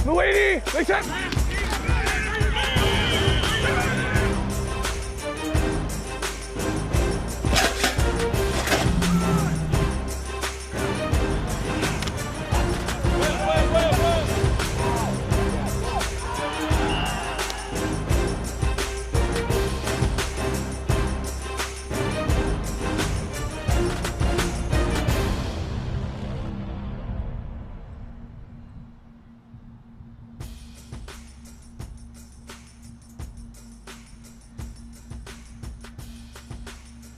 Luigi, make sense.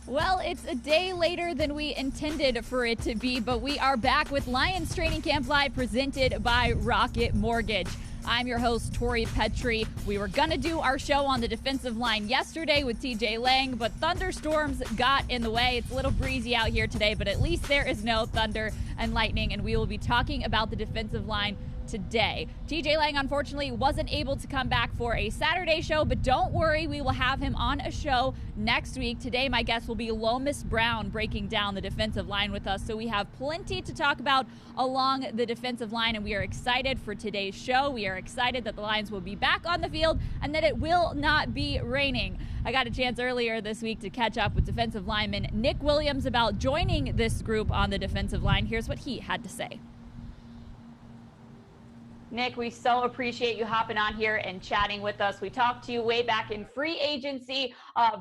Well, it's a day later than we intended for it to be, but we are back with Lions Training Camp Live presented by Rocket Mortgage. I'm your host, Tori Petrie. We were going to do our show on the defensive line yesterday with TJ Lang, but thunderstorms got in the way. It's a little breezy out here today, but at least there is no thunder and lightning, and we will be talking about the defensive line today. TJ Lang unfortunately wasn't able to come back for a Saturday show, but don't worry, we will have him on a show next week. Today my guest will be Lomas Brown breaking down the defensive line with us, so we have plenty to talk about along the defensive line, and we are excited for today's show. We are excited that the Lions will be back on the field and that it will not be raining. I got a chance earlier this week to catch up with defensive lineman Nick Williams about joining this group on the defensive line. Here's what he had to say. Nick, we so appreciate you hopping on here and chatting with us. We talked to you way back in free agency,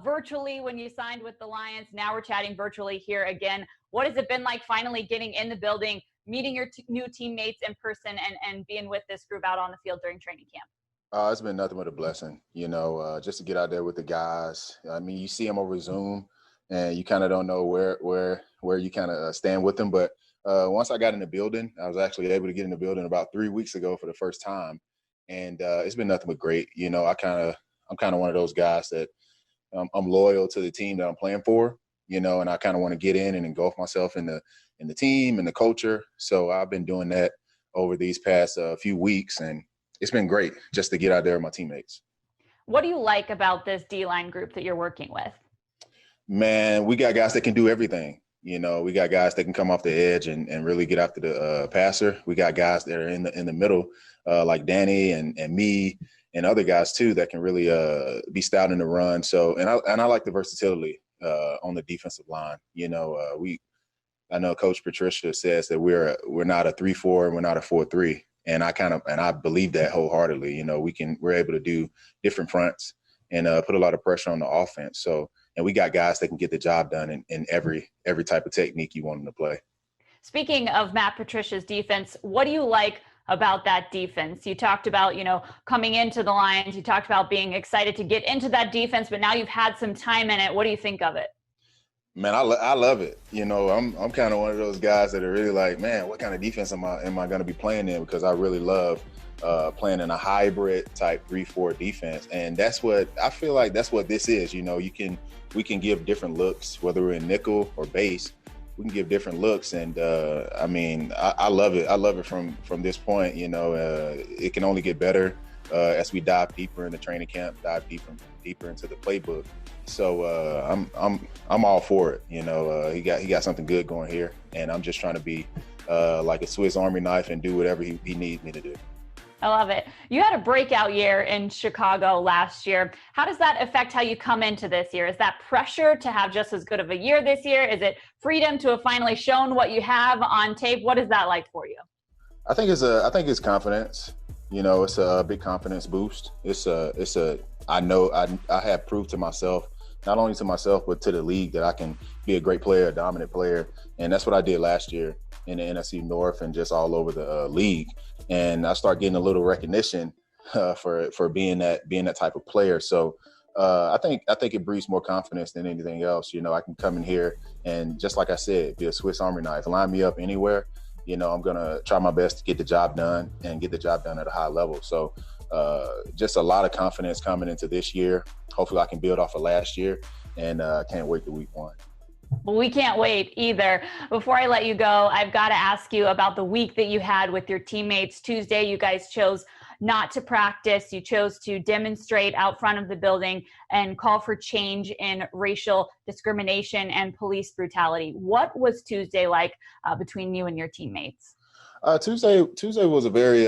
virtually when you signed with the Lions. Now we're chatting virtually here again. What has it been like finally getting in the building, meeting your new teammates in person, and being with this group out on the field during training camp? It's been nothing but a blessing, just to get out there with the guys. I mean, you see them over Zoom, and you kind of don't know where you kind of stand with them, but once I got in the building, I was actually able to get in the building about 3 weeks ago for the first time, and it's been nothing but great. I'm kind of one of those guys that I'm loyal to the team that I'm playing for, and I kind of want to get in and engulf myself in the team and the culture. So I've been doing that over these past few weeks, and it's been great just to get out there with my teammates. What do you like about this D-line group that you're working with? Man, we got guys that can do everything. We got guys that can come off the edge and really get after the passer. We got guys that are in the middle, like Danny and me and other guys too that can really be stout in the run. So and I like the versatility on the defensive line. I know Coach Patricia says that we're not a 3-4 and we're not a 4-3, and I believe that wholeheartedly. We're able to do different fronts and put a lot of pressure on the offense. So. And we got guys that can get the job done in every type of technique you want them to play. Speaking of Matt Patricia's defense, what do you like about that defense? You talked about, coming into the Lions. You talked about being excited to get into that defense, but now you've had some time in it. What do you think of it? Man, I love it. I'm kind of one of those guys that are really like, man, what kind of defense am I going to be playing in? Because I really love playing in a hybrid type 3-4 defense. And that's what I feel like that's what this is. We can give different looks, whether we're in nickel or base. We can give different looks, and I love it. I love it from this point. It can only get better as we dive deeper into training camp, dive deeper into the playbook. So I'm all for it. He got something good going here, and I'm just trying to be like a Swiss Army knife and do whatever he needs me to do. I love it. You had a breakout year in Chicago last year. How does that affect how you come into this year? Is that pressure to have just as good of a year this year? Is it freedom to have finally shown what you have on tape? What is that like for you? I think it's confidence. It's a big confidence boost. I know I have proved to myself, not only to myself, but to the league that I can be a great player, a dominant player. And that's what I did last year in the NFC North and just all over the league. And I start getting a little recognition for being that type of player. So I think it breeds more confidence than anything else. I can come in here and, just like I said, be a Swiss Army knife. Line me up anywhere. I'm gonna try my best to get the job done and get the job done at a high level. So just a lot of confidence coming into this year. Hopefully I can build off of last year, and can't wait to week 1. Well, we can't wait either. Before I let you go, I've got to ask you about the week that you had with your teammates. Tuesday, you guys chose not to practice. You chose to demonstrate out front of the building and call for change in racial discrimination and police brutality. What was Tuesday like between you and your teammates? Tuesday was a very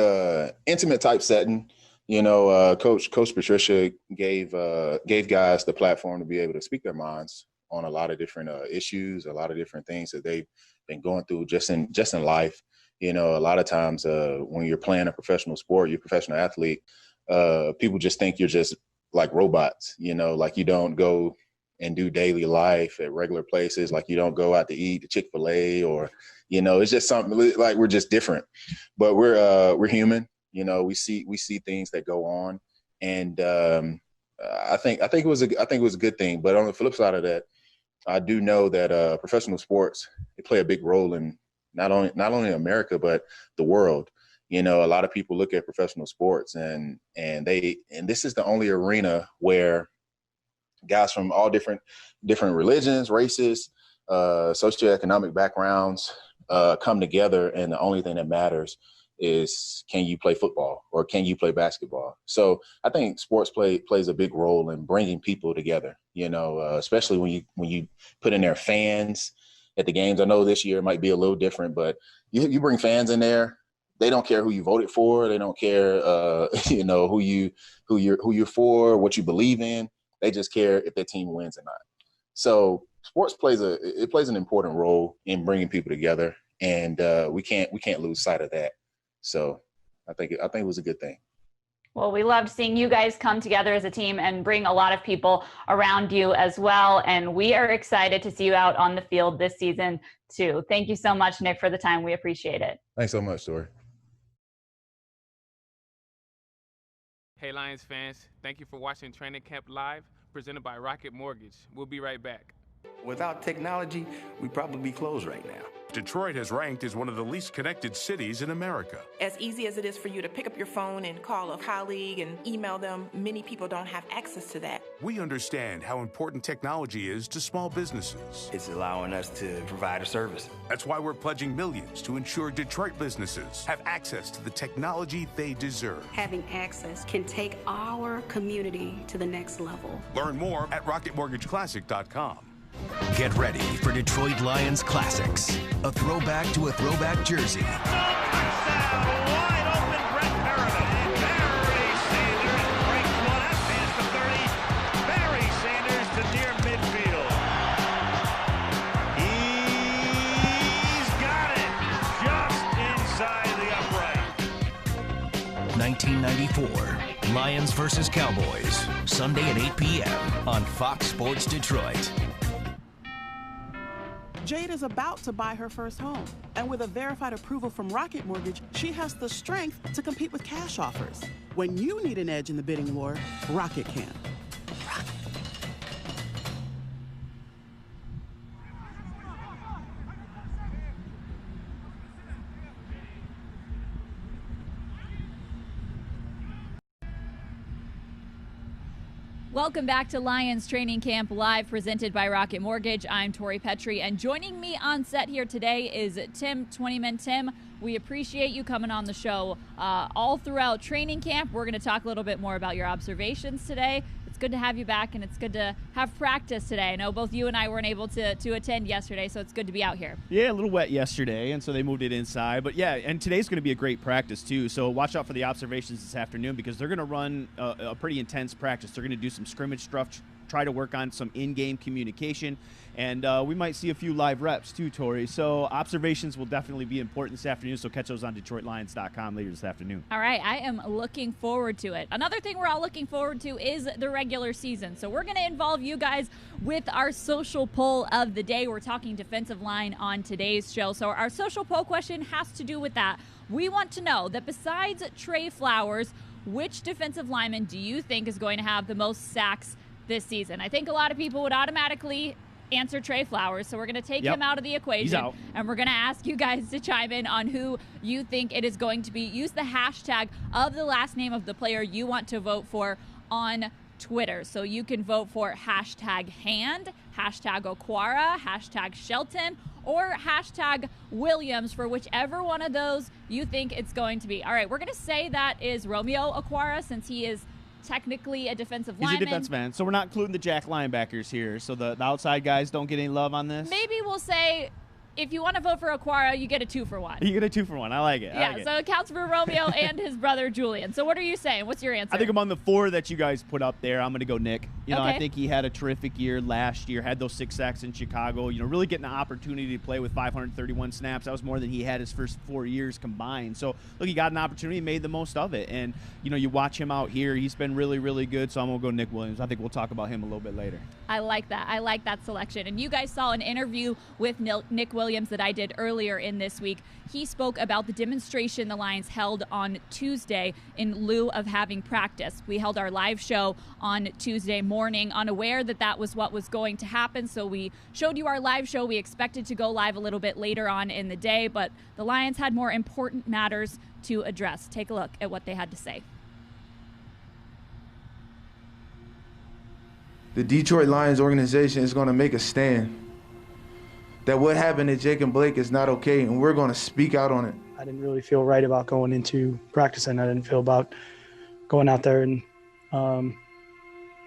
intimate type setting. You know, Coach Patricia gave guys the platform to be able to speak their minds on a lot of different issues, a lot of different things that they've been going through just in life. You know, a lot of times when you're playing a professional sport, you're a professional athlete, people just think you're just like robots, you know, like you don't go and do daily life at regular places. Like you don't go out to eat at Chick-fil-A or, you know, it's just something like we're just different, but we're human. You know, we see things that go on. And I think it was a good thing. But on the flip side of that, I do know that professional sports, they play a big role in not only America, but the world. You know, a lot of people look at professional sports and this is the only arena where guys from all different religions, races, socioeconomic backgrounds come together, and the only thing that matters is, can you play football or can you play basketball? So I think sports plays a big role in bringing people together, you know, especially when you put in their fans at the games. I know this year it might be a little different, but you bring fans in there. They don't care who you voted for. They don't care, you know, who you're for, what you believe in. They just care if their team wins or not. So sports plays an important role in bringing people together, and we can't lose sight of that. So I think it was a good thing. Well, we loved seeing you guys come together as a team and bring a lot of people around you as well. And we are excited to see you out on the field this season too. Thank you so much, Nick, for the time. We appreciate it. Thanks so much, Tori. Hey, Lions fans. Thank you for watching Training Camp Live, presented by Rocket Mortgage. We'll be right back. Without technology, we'd probably be closed right now. Detroit has ranked as one of the least connected cities in America. As easy as it is for you to pick up your phone and call a colleague and email them, many people don't have access to that. We understand how important technology is to small businesses. It's allowing us to provide a service. That's why we're pledging millions to ensure Detroit businesses have access to the technology they deserve. Having access can take our community to the next level. Learn more at rocketmortgageclassic.com. Get ready for Detroit Lions Classics. A throwback to a throwback jersey. Touchdown! Wide open, Brett Merriman. Barry Sanders breaks one up, past the 30. Barry Sanders to near midfield. He's got it just inside the upright. 1994, Lions versus Cowboys. Sunday at 8 p.m. on Fox Sports Detroit. Jade is about to buy her first home, and with a verified approval from Rocket Mortgage, she has the strength to compete with cash offers. When you need an edge in the bidding war, Rocket can. Rocket. Welcome back to Lions Training Camp Live, presented by Rocket Mortgage. I'm Tori Petrie, and joining me on set here today is Tim Twentyman. Tim, we appreciate you coming on the show all throughout training camp. We're going to talk a little bit more about your observations today. It's good to have you back, and it's good to have practice today. I know both you and I weren't able to attend yesterday, so it's good to be out here. Yeah, a little wet yesterday, and so they moved it inside. But, yeah, and today's going to be a great practice, too. So watch out for the observations this afternoon, because they're going to run a pretty intense practice. They're going to do some scrimmage stuff, try to work on some in-game communication, and we might see a few live reps too, Tori. So observations will definitely be important this afternoon, so catch those on DetroitLions.com later this afternoon. All right, I am looking forward to it. Another thing we're all looking forward to is the regular season. So we're going to involve you guys with our social poll of the day. We're talking defensive line on today's show. So our social poll question has to do with that. We want to know that besides Trey Flowers, which defensive lineman do you think is going to have the most sacks this season? I think a lot of people would automatically answer Trey Flowers, so we're going to take him out of the equation. He's out. And we're going to ask you guys to chime in on who you think it is going to be. Use the hashtag of the last name of the player you want to vote for on Twitter. So you can vote for hashtag Hand, hashtag Okwara, hashtag Shelton, or hashtag Williams for whichever one of those you think it's going to be. All right, we're going to say that is Romeo Okwara, since he is technically a defensive lineman. He's a defensive man, so we're not including the jack linebackers here. So the outside guys don't get any love on this? Maybe we'll say if you want to vote for Aquara, you get a 2-for-1. You get a 2-for-1. I like it. Yeah, so it counts for Romeo and his brother Julian. So what are you saying? What's your answer? I think among the 4 that you guys put up there, I'm going to go Nick. You know, Okay. I think he had a terrific year last year, had those 6 sacks in Chicago, you know, really getting an opportunity to play with 531 snaps. That was more than he had his first 4 years combined. So, look, he got an opportunity, made the most of it. And, you know, you watch him out here, he's been really, really good. So I'm going to go Nick Williams. I think we'll talk about him a little bit later. I like that. I like that selection. And you guys saw an interview with Nick Williams that I did earlier in this week. He spoke about the demonstration the Lions held on Tuesday in lieu of having practice. We held our live show on Tuesday morning, unaware that that was what was going to happen. So we showed you our live show. We expected to go live a little bit later on in the day, but the Lions had more important matters to address. Take a look at what they had to say. The Detroit Lions organization is going to make a stand that what happened to Jake and Blake is not okay, and we're going to speak out on it. I didn't really feel right about going into practice, and I didn't feel about going out there and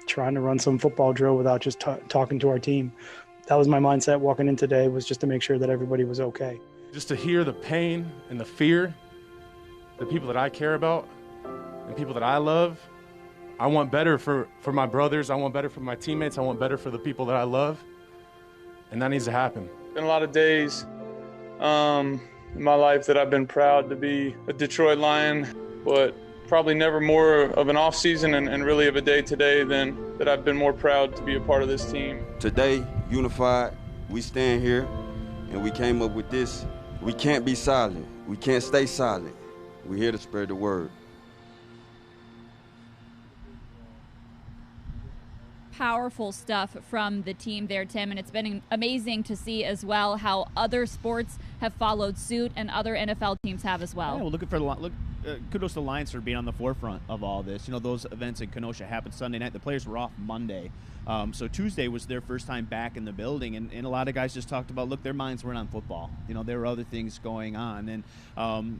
trying to run some football drill without just talking to our team. That was my mindset walking in today, was just to make sure that everybody was okay. Just to hear the pain and the fear, the people that I care about and people that I love. I want better for my brothers. I want better for my teammates. I want better for the people that I love. And that needs to happen. Been a lot of days in my life that I've been proud to be a Detroit Lion, but probably never more of an off season and really of a day today than that I've been more proud to be a part of this team. Today, unified, we stand here and we came up with this. We can't be silent. We can't stay silent. We're here to spread the word. Powerful stuff from the team there, Tim, and it's been amazing to see as well how other sports have followed suit and other NFL teams have as well. Yeah, well, kudos to the Lions for being on the forefront of all this. You know, those events in Kenosha happened Sunday night. The players were off Monday. So Tuesday was their first time back in the building, and a lot of guys just talked about, look, their minds weren't on football. You know, there were other things going on. And,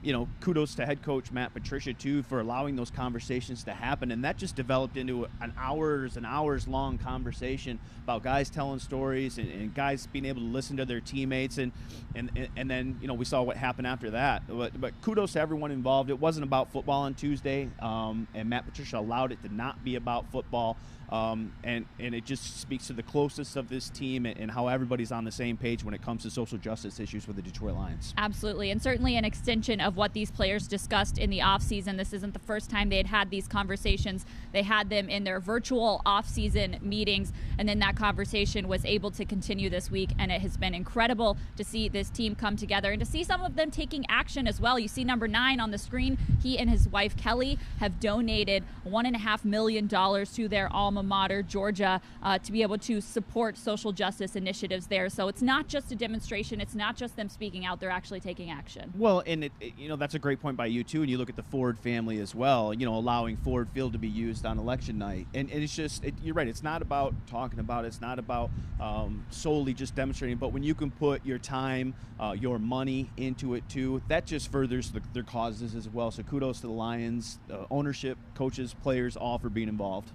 you know, kudos to head coach Matt Patricia, too, for allowing those conversations to happen. And that just developed into an hours long conversation about guys telling stories and guys being able to listen to their teammates. And then, you know, we saw what happened after that. But kudos to everyone involved. It wasn't about football on Tuesday, and Matt Patricia allowed it to not be about football. And it just speaks to the closeness of this team and how everybody's on the same page when it comes to social justice issues with the Detroit Lions. Absolutely, and certainly an extension of what these players discussed in the offseason. This isn't the first time they had these conversations. They had them in their virtual offseason meetings, and then that conversation was able to continue this week, and it has been incredible to see this team come together and to see some of them taking action as well. You see number 9 on the screen. He and his wife, Kelly, have donated $1.5 million to their alma mater, Georgia, to be able to support social justice initiatives there. So it's not just a demonstration. It's not just them speaking out. They're actually taking action. Well, and you know, that's a great point by you, too. And you look at the Ford family as well, you know, allowing Ford Field to be used on election night. And it's just, you're right, it's not about talking about it. It's not about solely just demonstrating. But when you can put your time, your money into it, too, that just furthers their causes as well. So kudos to the Lions, ownership, coaches, players, all for being involved.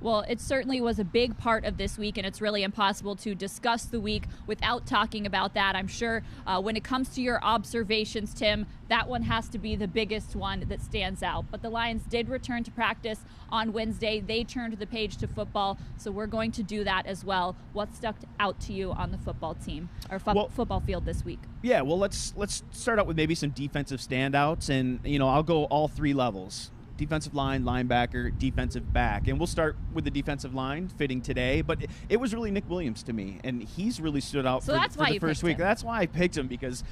Well, it certainly was a big part of this week, and it's really impossible to discuss the week without talking about that. I'm sure when it comes to your observations, Tim, that one has to be the biggest one that stands out. But the Lions did return to practice on Wednesday. They turned the page to football, so we're going to do that as well. What stuck out to you on the football team or football field this week? Yeah, well, let's start out with maybe some defensive standouts, and you know, I'll go all 3 levels. Defensive line, linebacker, defensive back. And we'll start with the defensive line, fitting today. But it was really Nick Williams to me, and he's really stood out for the first week. That's why I picked him, because,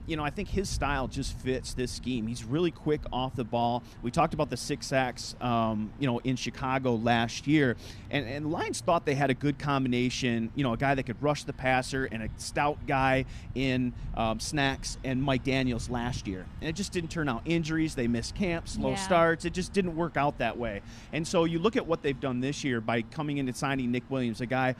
you know, I think his style just fits this scheme. He's really quick off the ball. We talked about the 6 sacks, you know, in Chicago last year. And the Lions thought they had a good combination, you know, a guy that could rush the passer and a stout guy in Snacks and Mike Daniels last year. And it just didn't turn out. Injuries, they missed camp, slow start. It just didn't work out that way. And so you look at what they've done this year by coming in and signing Nick Williams, a guy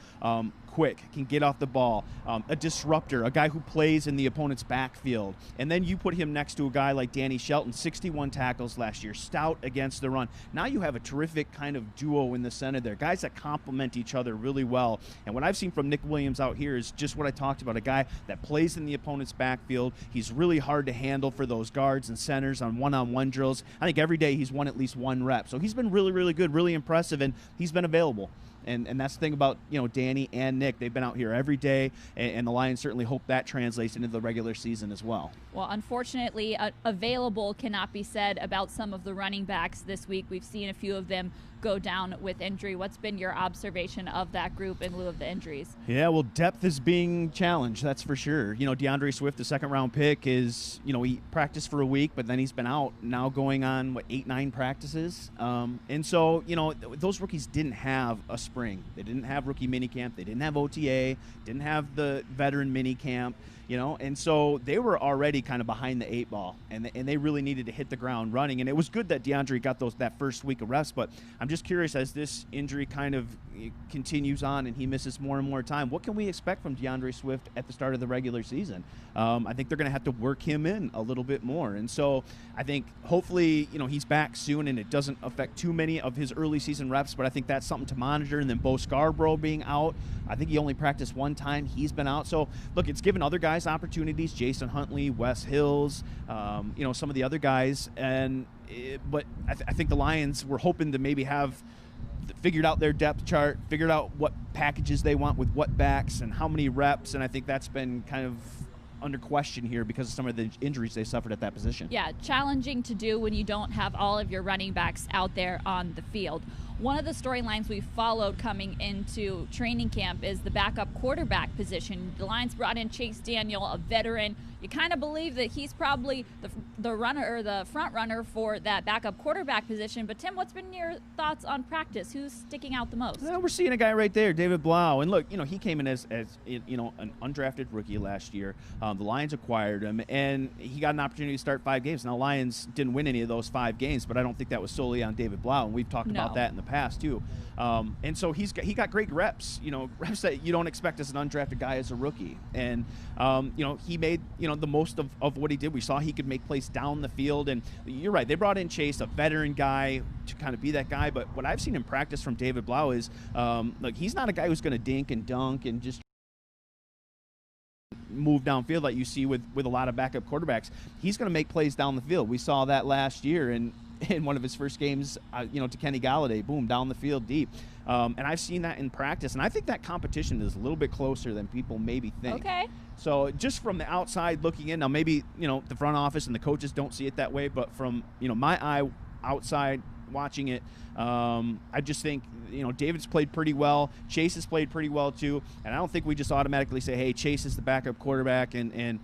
quick, can get off the ball, a disruptor, a guy who plays in the opponent's backfield. And then you put him next to a guy like Danny Shelton, 61 tackles last year, stout against the run. Now you have a terrific kind of duo in the center there, guys that complement each other really well. And what I've seen from Nick Williams out here is just what I talked about, a guy that plays in the opponent's backfield. He's really hard to handle for those guards and centers on one-on-one drills. I think every day he's won at least one rep. So he's been really, really good, really impressive, and he's been available. And that's the thing about, Danny and Nick. They've been out here every day, and the Lions certainly hope that translates into the regular season as well. Well, unfortunately, available cannot be said about some of the running backs this week. We've seen a few of them go down with injury. What's been your observation of that group in lieu of the injuries? Yeah, well, depth is being challenged, that's for sure. DeAndre Swift, the second-round pick, is, he practiced for a week, but then he's been out now going on, 8-9 practices. And so, those rookies didn't have a spring. They didn't have rookie minicamp. They didn't have OTA, didn't have the veteran minicamp. And so they were already kind of behind the 8 ball, and they really needed to hit the ground running. And it was good that DeAndre got that first week of reps, but I'm just curious, as this injury kind of continues on and he misses more and more time, what can we expect from DeAndre Swift at the start of the regular season? I think they're going to have to work him in a little bit more. And so I think hopefully, he's back soon and it doesn't affect too many of his early season reps, but I think that's something to monitor. And then Bo Scarborough being out, I think he only practiced one time. He's been out. So, look, it's given other guys opportunities, Jason Huntley, Wes Hills, some of the other guys. But I think the Lions were hoping to maybe have figured out their depth chart, figured out what packages they want with what backs and how many reps, and I think that's been kind of under question here because of some of the injuries they suffered at that position. Yeah, challenging to do when you don't have all of your running backs out there on the field. One of the storylines we followed coming into training camp is the backup quarterback position. The Lions brought in Chase Daniel, a veteran. You kind of believe that he's probably the runner or the front runner for that backup quarterback position. But Tim, what's been your thoughts on practice? Who's sticking out the most? Well, we're seeing a guy right there, David Blau. And look, he came in as an undrafted rookie last year. The Lions acquired him, and he got an opportunity to start 5 games. Now, Lions didn't win any of those 5 games, but I don't think that was solely on David Blau, and we've talked about that in the past too. And so he got great reps, reps that you don't expect as an undrafted guy as a rookie. And he made the most of what he did. We saw he could make plays down the field, and you're right, they brought in Chase, a veteran guy, to kind of be that guy. But what I've seen in practice from David Blau is he's not a guy who's going to dink and dunk and just move downfield like you see with a lot of backup quarterbacks. He's going to make plays down the field. We saw that last year in one of his first games, to Kenny Galladay, boom, down the field deep. And I've seen that in practice, and I think that competition is a little bit closer than people maybe think. Okay. So just from the outside looking in, now maybe, the front office and the coaches don't see it that way, but from, my eye outside watching it, I just think, David's played pretty well. Chase has played pretty well too. And I don't think we just automatically say, hey, Chase is the backup quarterback and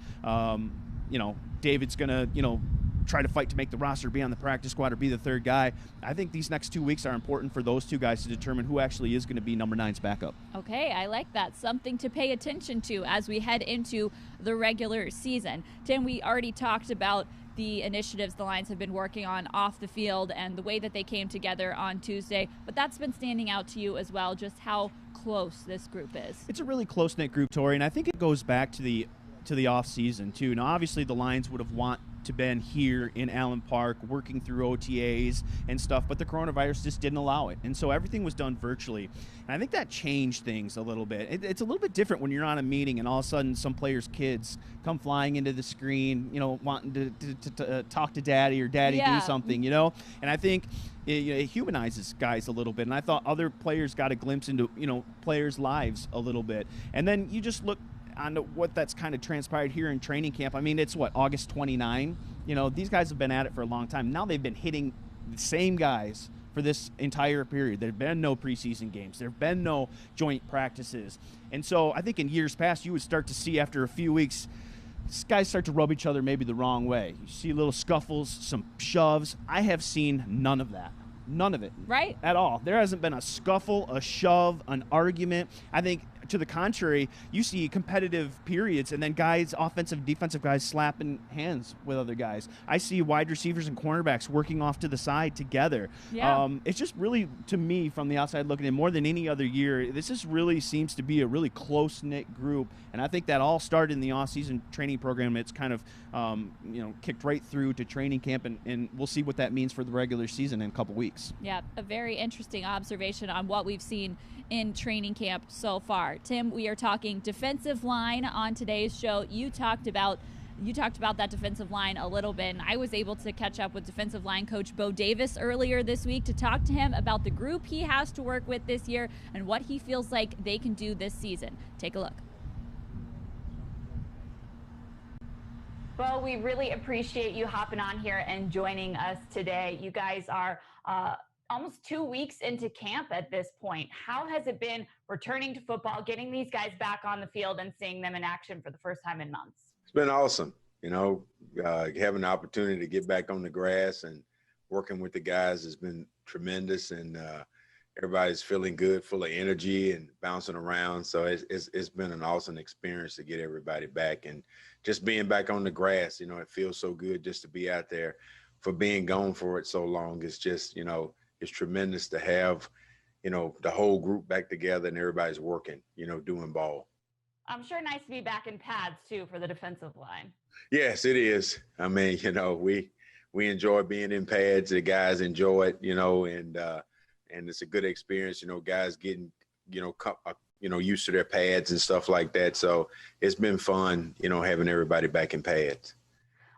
David's going to, try to fight to make the roster, be on the practice squad, or be the third guy. I think these next 2 weeks are important for those two guys to determine who actually is going to be number 9's backup. Okay, I like that. Something to pay attention to as we head into the regular season. Tim, we already talked about the initiatives the Lions have been working on off the field and the way that they came together on Tuesday, but that's been standing out to you as well, just how close this group is. It's a really close-knit group, Tori, and I think it goes back to the off season too. Now, obviously, the Lions would have to been here in Allen Park working through OTAs and stuff, but the coronavirus just didn't allow it, and so everything was done virtually. And I think that changed things a little bit. It's a little bit different when you're on a meeting and all of a sudden some players' kids come flying into the screen, wanting to talk to daddy or daddy do something, and I think it humanizes guys a little bit. And I thought other players got a glimpse into players' lives a little bit. And then you just look on what that's kind of transpired here in training camp. I mean, it's August 29. These guys have been at it for a long time. Now they've been hitting the same guys for this entire period. There have been no preseason games. There have been no joint practices. And so I think in years past, you would start to see after a few weeks, these guys start to rub each other maybe the wrong way. You see little scuffles, some shoves. I have seen none of that. None of it. Right. At all. There hasn't been a scuffle, a shove, an argument. I think to the contrary, you see competitive periods and then guys, offensive, defensive guys slapping hands with other guys. I see wide receivers and cornerbacks working off to the side together. Yeah. It's just really, to me, from the outside looking in, more than any other year, this is really seems to be a really close-knit group. And I think that all started in the off-season training program. It's kind of, kicked right through to training camp, and we'll see what that means for the regular season in a couple weeks. Yeah, a very interesting observation on what we've seen in training camp so far. Tim, we are talking defensive line on today's show. You talked about that defensive line a little bit, and I was able to catch up with defensive line coach Bo Davis earlier this week to talk to him about the group he has to work with this year and what he feels like they can do this season. Take a look. Bo, we really appreciate you hopping on here and joining us today. You guys are almost 2 weeks into camp at this point. How has it been returning to football, getting these guys back on the field and seeing them in action for the first time in months? It's been awesome. Having the opportunity to get back on the grass and working with the guys has been tremendous, and everybody's feeling good, full of energy and bouncing around. So it's been an awesome experience to get everybody back, and just being back on the grass. It feels so good just to be out there for being gone for it so long. It's just, it's tremendous to have, the whole group back together and everybody's working, doing ball. I'm sure nice to be back in pads too for the defensive line. Yes, it is. I mean, we enjoy being in pads. The guys enjoy it, and it's a good experience. Guys getting, used to their pads and stuff like that. So it's been fun, having everybody back in pads.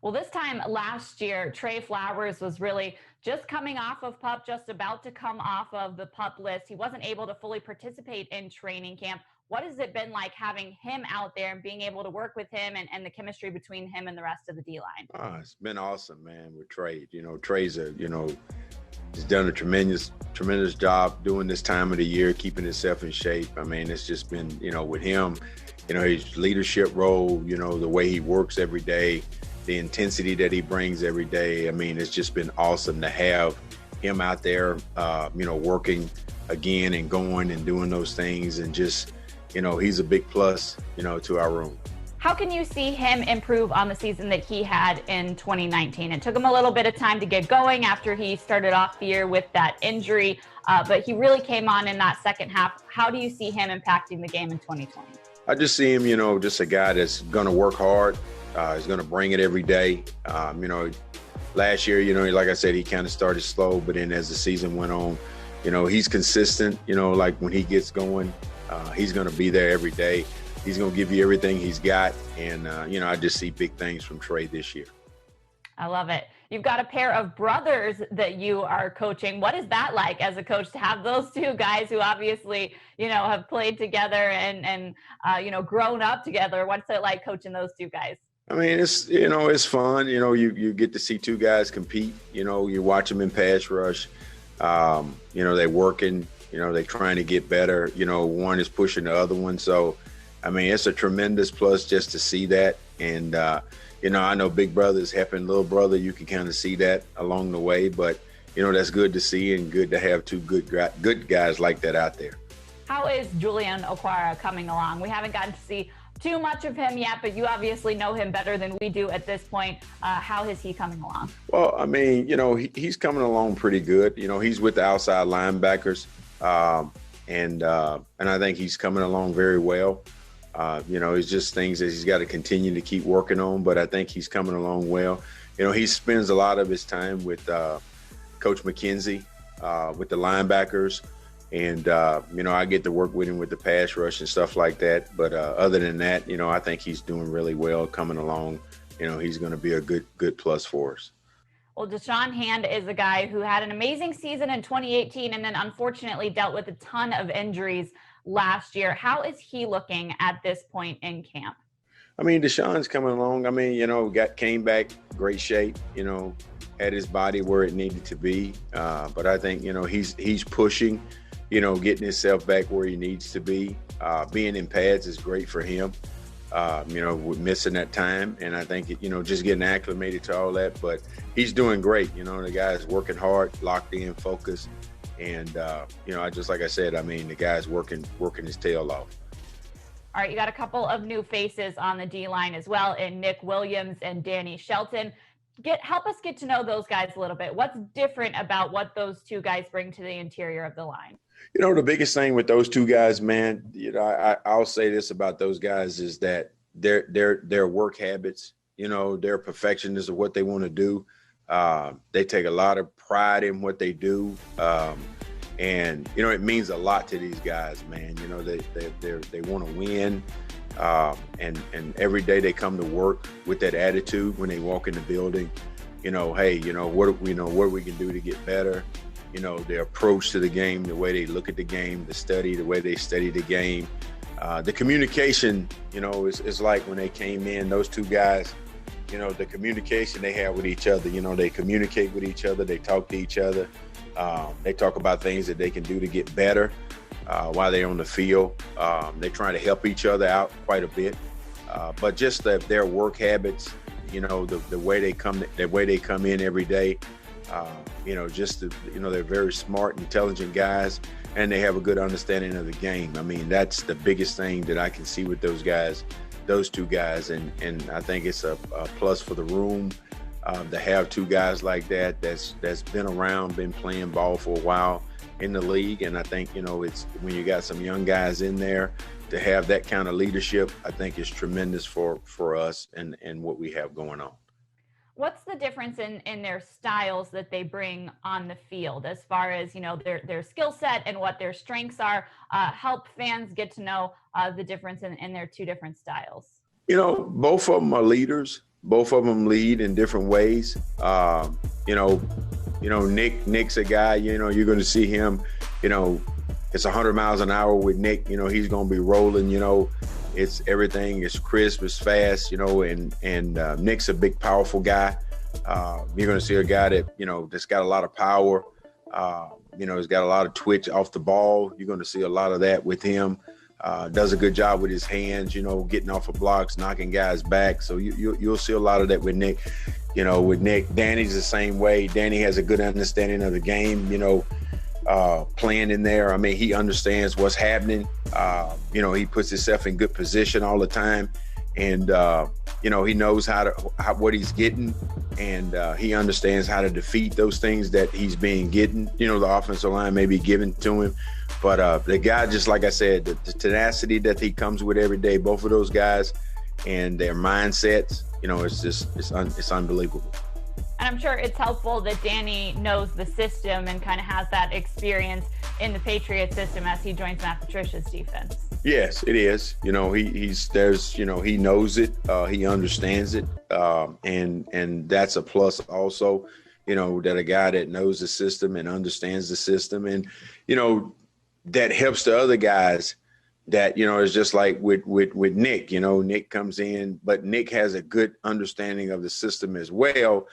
Well, this time last year, Trey Flowers was really just coming off of PUP, just about to come off of the PUP list. He wasn't able to fully participate in training camp. What has it been like having him out there and being able to work with him and the chemistry between him and the rest of the D-line? It's been awesome, man, with Trey. Trey's he's done a tremendous job doing this time of the year, keeping himself in shape. I mean, it's just been, with him, his leadership role, the way he works every day, the intensity that he brings every day. I mean, it's just been awesome to have him out there, working again and going and doing those things. And just, he's a big plus, to our room. How can you see him improve on the season that he had in 2019? It took him a little bit of time to get going after he started off the year with that injury, but he really came on in that second half. How do you see him impacting the game in 2020? I just see him, just a guy that's going to work hard. He's going to bring it every day. Last year, like I said, he kind of started slow, but then as the season went on, he's consistent. Like when he gets going, he's going to be there every day. He's going to give you everything he's got. And, I just see big things from Trey this year. I love it. You've got a pair of brothers that you are coaching. What is that like as a coach to have those two guys who obviously, have played together and grown up together? What's it like coaching those two guys? I mean, it's fun. You get to see two guys compete. You watch them in pass rush. They're working. They're trying to get better. One is pushing the other one. So, I mean, it's a tremendous plus just to see that. And, I know big brother is helping little brother. You can kind of see that along the way. But, that's good to see and good to have two good guys like that out there. How is Julian Okwara coming along? We haven't gotten to see too much of him yet, but you obviously know him better than we do at this point. How is he coming along? Well, I mean, he's coming along pretty good. He's with the outside linebackers, and I think he's coming along very well. It's just things that he's got to continue to keep working on, but I think he's coming along well. He spends a lot of his time with Coach McKenzie, with the linebackers. And, I get to work with him with the pass rush and stuff like that. But other than that, I think he's doing really well coming along. He's going to be a good plus for us. Well, Deshaun Hand is a guy who had an amazing season in 2018 and then unfortunately dealt with a ton of injuries last year. How is he looking at this point in camp? I mean, Deshaun's coming along. I mean, came back great shape, had his body where it needed to be. But I think, he's pushing, getting himself back where he needs to be. Being in pads is great for him, with missing that time. And I think, just getting acclimated to all that. But he's doing great. The guy's working hard, locked in, focused. And, like I said, I mean, the guy's working his tail off. All right, you got a couple of new faces on the D-line as well in Nick Williams and Danny Shelton. Help us get to know those guys a little bit. What's different about what those two guys bring to the interior of the line? You know, the biggest thing with those two guys, man, you know, I'll say this about those guys is that their work habits, you know, they're perfectionists of what they want to do. They take a lot of pride in what they do. And, you know, it means a lot to these guys, man. You know, they want to win. And every day they come to work with that attitude when they walk in the building, you know, hey, you know, what we can do to get better. You know, their approach to the game, the way they look at the game, the way they study the game. The communication, you know, is like when they came in, those two guys, you know, the communication they have with each other, you know, they communicate with each other, they talk to each other. They talk about things that they can do to get better while they're on the field. They're trying to help each other out quite a bit. But just their work habits, you know, the way they come in every day, you know, they're very smart, intelligent guys, and they have a good understanding of the game. I mean, that's the biggest thing that I can see with those guys, those two guys, and I think it's a plus for the room to have two guys like that's been around, been playing ball for a while in the league. And I think, you know, it's when you got some young guys in there to have that kind of leadership, I think is tremendous for us and what we have going on. What's the difference in their styles that they bring on the field as far as, you know, their skill set and what their strengths are? Help fans get to know the difference in their two different styles. You know, both of them are leaders. Both of them lead in different ways. You know, Nick's a guy, you know, you're going to see him, you know, it's 100 miles an hour with Nick. You know, he's going to be rolling, you know. It's everything is crisp, it's fast, you know, and Nick's a big, powerful guy. You're going to see a guy that, you know, that's got a lot of power. You know, he's got a lot of twitch off the ball. You're going to see a lot of that with him. Does a good job with his hands, you know, getting off of blocks, knocking guys back. So you'll see a lot of that with Nick. You know, with Nick, Danny's the same way. Danny has a good understanding of the game, you know, playing in there. I mean, he understands what's happening. You know, he puts himself in good position all the time. And, you know, he knows what he's getting. And he understands how to defeat those things that he's being getting. You know, the offensive line may be given to him. But the guy, just like I said, the tenacity that he comes with every day, both of those guys and their mindsets, you know, it's unbelievable. And I'm sure it's helpful that Danny knows the system and kind of has that experience in the Patriot system as he joins Matt Patricia's defense. Yes, it is. You know, he knows it, he understands it, and that's a plus also. You know, that a guy that knows the system and understands the system, and you know, that helps the other guys. That, you know, is just like with Nick. You know, Nick comes in, but Nick has a good understanding of the system as well,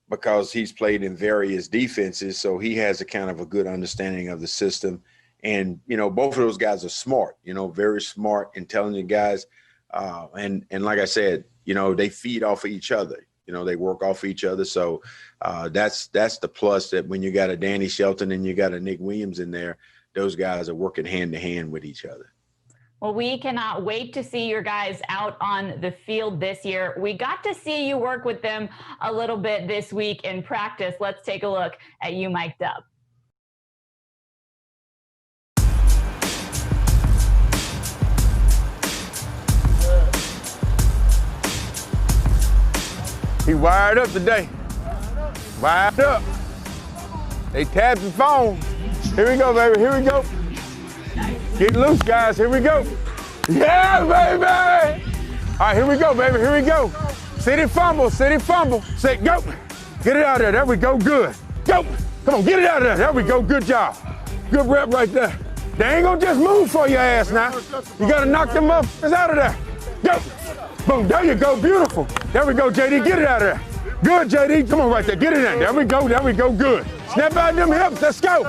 because he's played in various defenses, so he has a kind of a good understanding of the system. And, you know, both of those guys are smart, you know, very smart, intelligent guys. And like I said, you know, they feed off of each other. You know, they work off each other. So that's the plus, that when you got a Danny Shelton and you got a Nick Williams in there, those guys are working hand to hand with each other. Well, we cannot wait to see your guys out on the field this year. We got to see you work with them a little bit this week in practice. Let's take a look at you mic'd up. He wired up today. Wired up. They tapped the phone. Here we go, baby. Here we go. Get loose, guys. Here we go. Yeah, baby. All right, here we go, baby. Here we go. City fumble, city fumble. Say, go. Get it out of there. There we go. Good. Go. Come on, get it out of there. There we go. Good job. Good rep right there. They ain't gonna just move for your ass now. You gotta knock them motherfuckers out of there. Go. Boom. There you go. Beautiful. There we go, JD. Get it out of there. Good, JD. Come on right there. Get it in. There we go. There we go. Good. Snap out them hips. Let's go.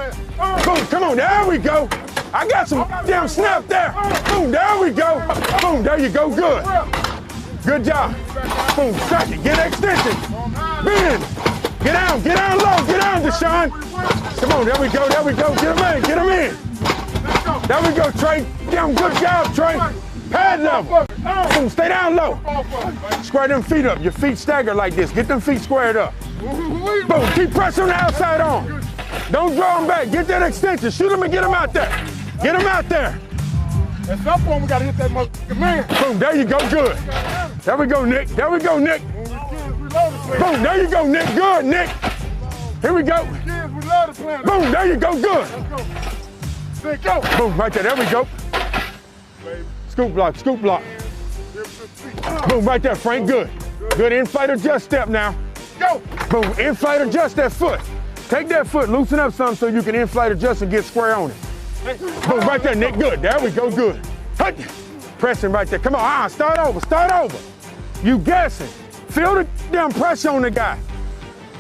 Boom. Come on. There we go. I got some damn snap there. Boom. There we go. Boom. There you go. Good. Good job. Boom. Second. Get extension. Bend. Get down. Get down low. Get down, Deshaun. Come on. There we go. There we go. Get him in. Get him in. There we go, Trey. Damn good job, Trey. Head level. Boom, stay down low. Square them feet up. Your feet stagger like this. Get them feet squared up. Boom, keep pressing on the outside arm. Don't draw them back. Get that extension. Shoot them and get them out there. Get them out there. At some point, we got to hit that motherfucking man. Boom, there you go, good. There we go, Nick. There we go, Nick. Boom, there you go, Nick. Good, Nick. Here we go. Boom, there you go, good. Boom, right there, there we go. Scoop block, scoop block. Boom, right there, Frank, good. Good in-flight adjust step now. Go. Boom, in-flight adjust that foot. Take that foot, loosen up some so you can in-flight adjust and get square on it. Boom, right there, Nick, good. There we go, good. Pressing right there, come on, start over, start over. You guessing. Feel the damn pressure on the guy.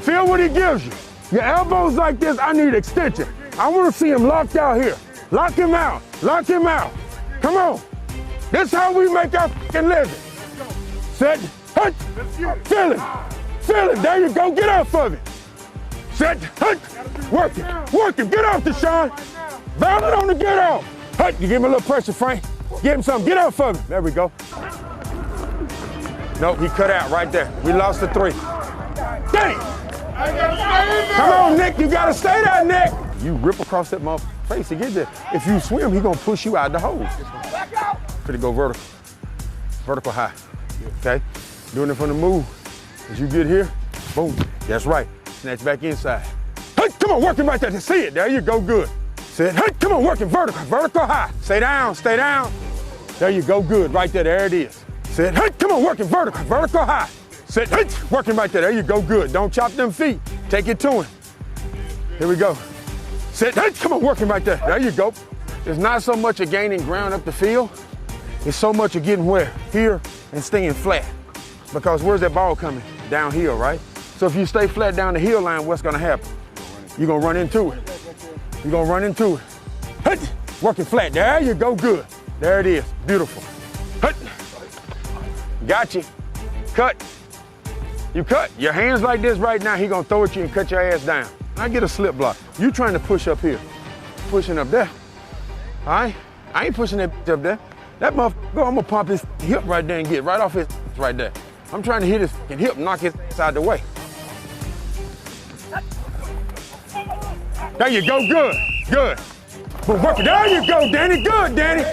Feel what he gives you. Your elbows like this, I need extension. I want to see him locked out here. Lock him out, lock him out. Come on. This is how we make our fucking living. Set, feel it, feel it. There you go, get off of it. Set, work it, work it. Get off, Deshaun. Bound it on the get off. You give him a little pressure, Frank. Give him something, get off of it. There we go. Nope, he cut out right there. We lost the 3. Dang! Come on, Nick, you gotta stay there, Nick. You rip across that motherfucker's face to get there. If you swim, he gonna push you out the hole. Pretty go vertical. Vertical high, okay? Doing it from the move. As you get here, boom, that's right. Snatch back inside. Hey, come on, working right there to see it. There you go, good. Sit, hey, come on, working vertical, vertical high. Stay down, stay down. There you go, good, right there, there it is. Sit, hey, come on, working vertical, vertical high. Sit, hey, working right there, there you go, good. Don't chop them feet, take it to him. Here we go. Sit, hey, come on, working right there, there you go. It's not so much of gaining ground up the field, it's so much of getting where? Here and staying flat. Because where's that ball coming? Downhill, right? So if you stay flat down the hill line, what's gonna happen? You're gonna run into it. You're gonna run into it. Hey, working flat, there you go, good. There it is, beautiful. Hey. Got you. Cut. You cut. Your hands like this right now, he gonna throw at you and cut your ass down. Now get a slip block. You trying to push up here. Pushing up there. All right? I ain't pushing that up there. That motherfucker, I'm gonna pump his hip right there and get right off his right there. I'm trying to hit his hip, knock his out the way. There you go, good, good. Boom, work it. There you go, Danny, good, Danny.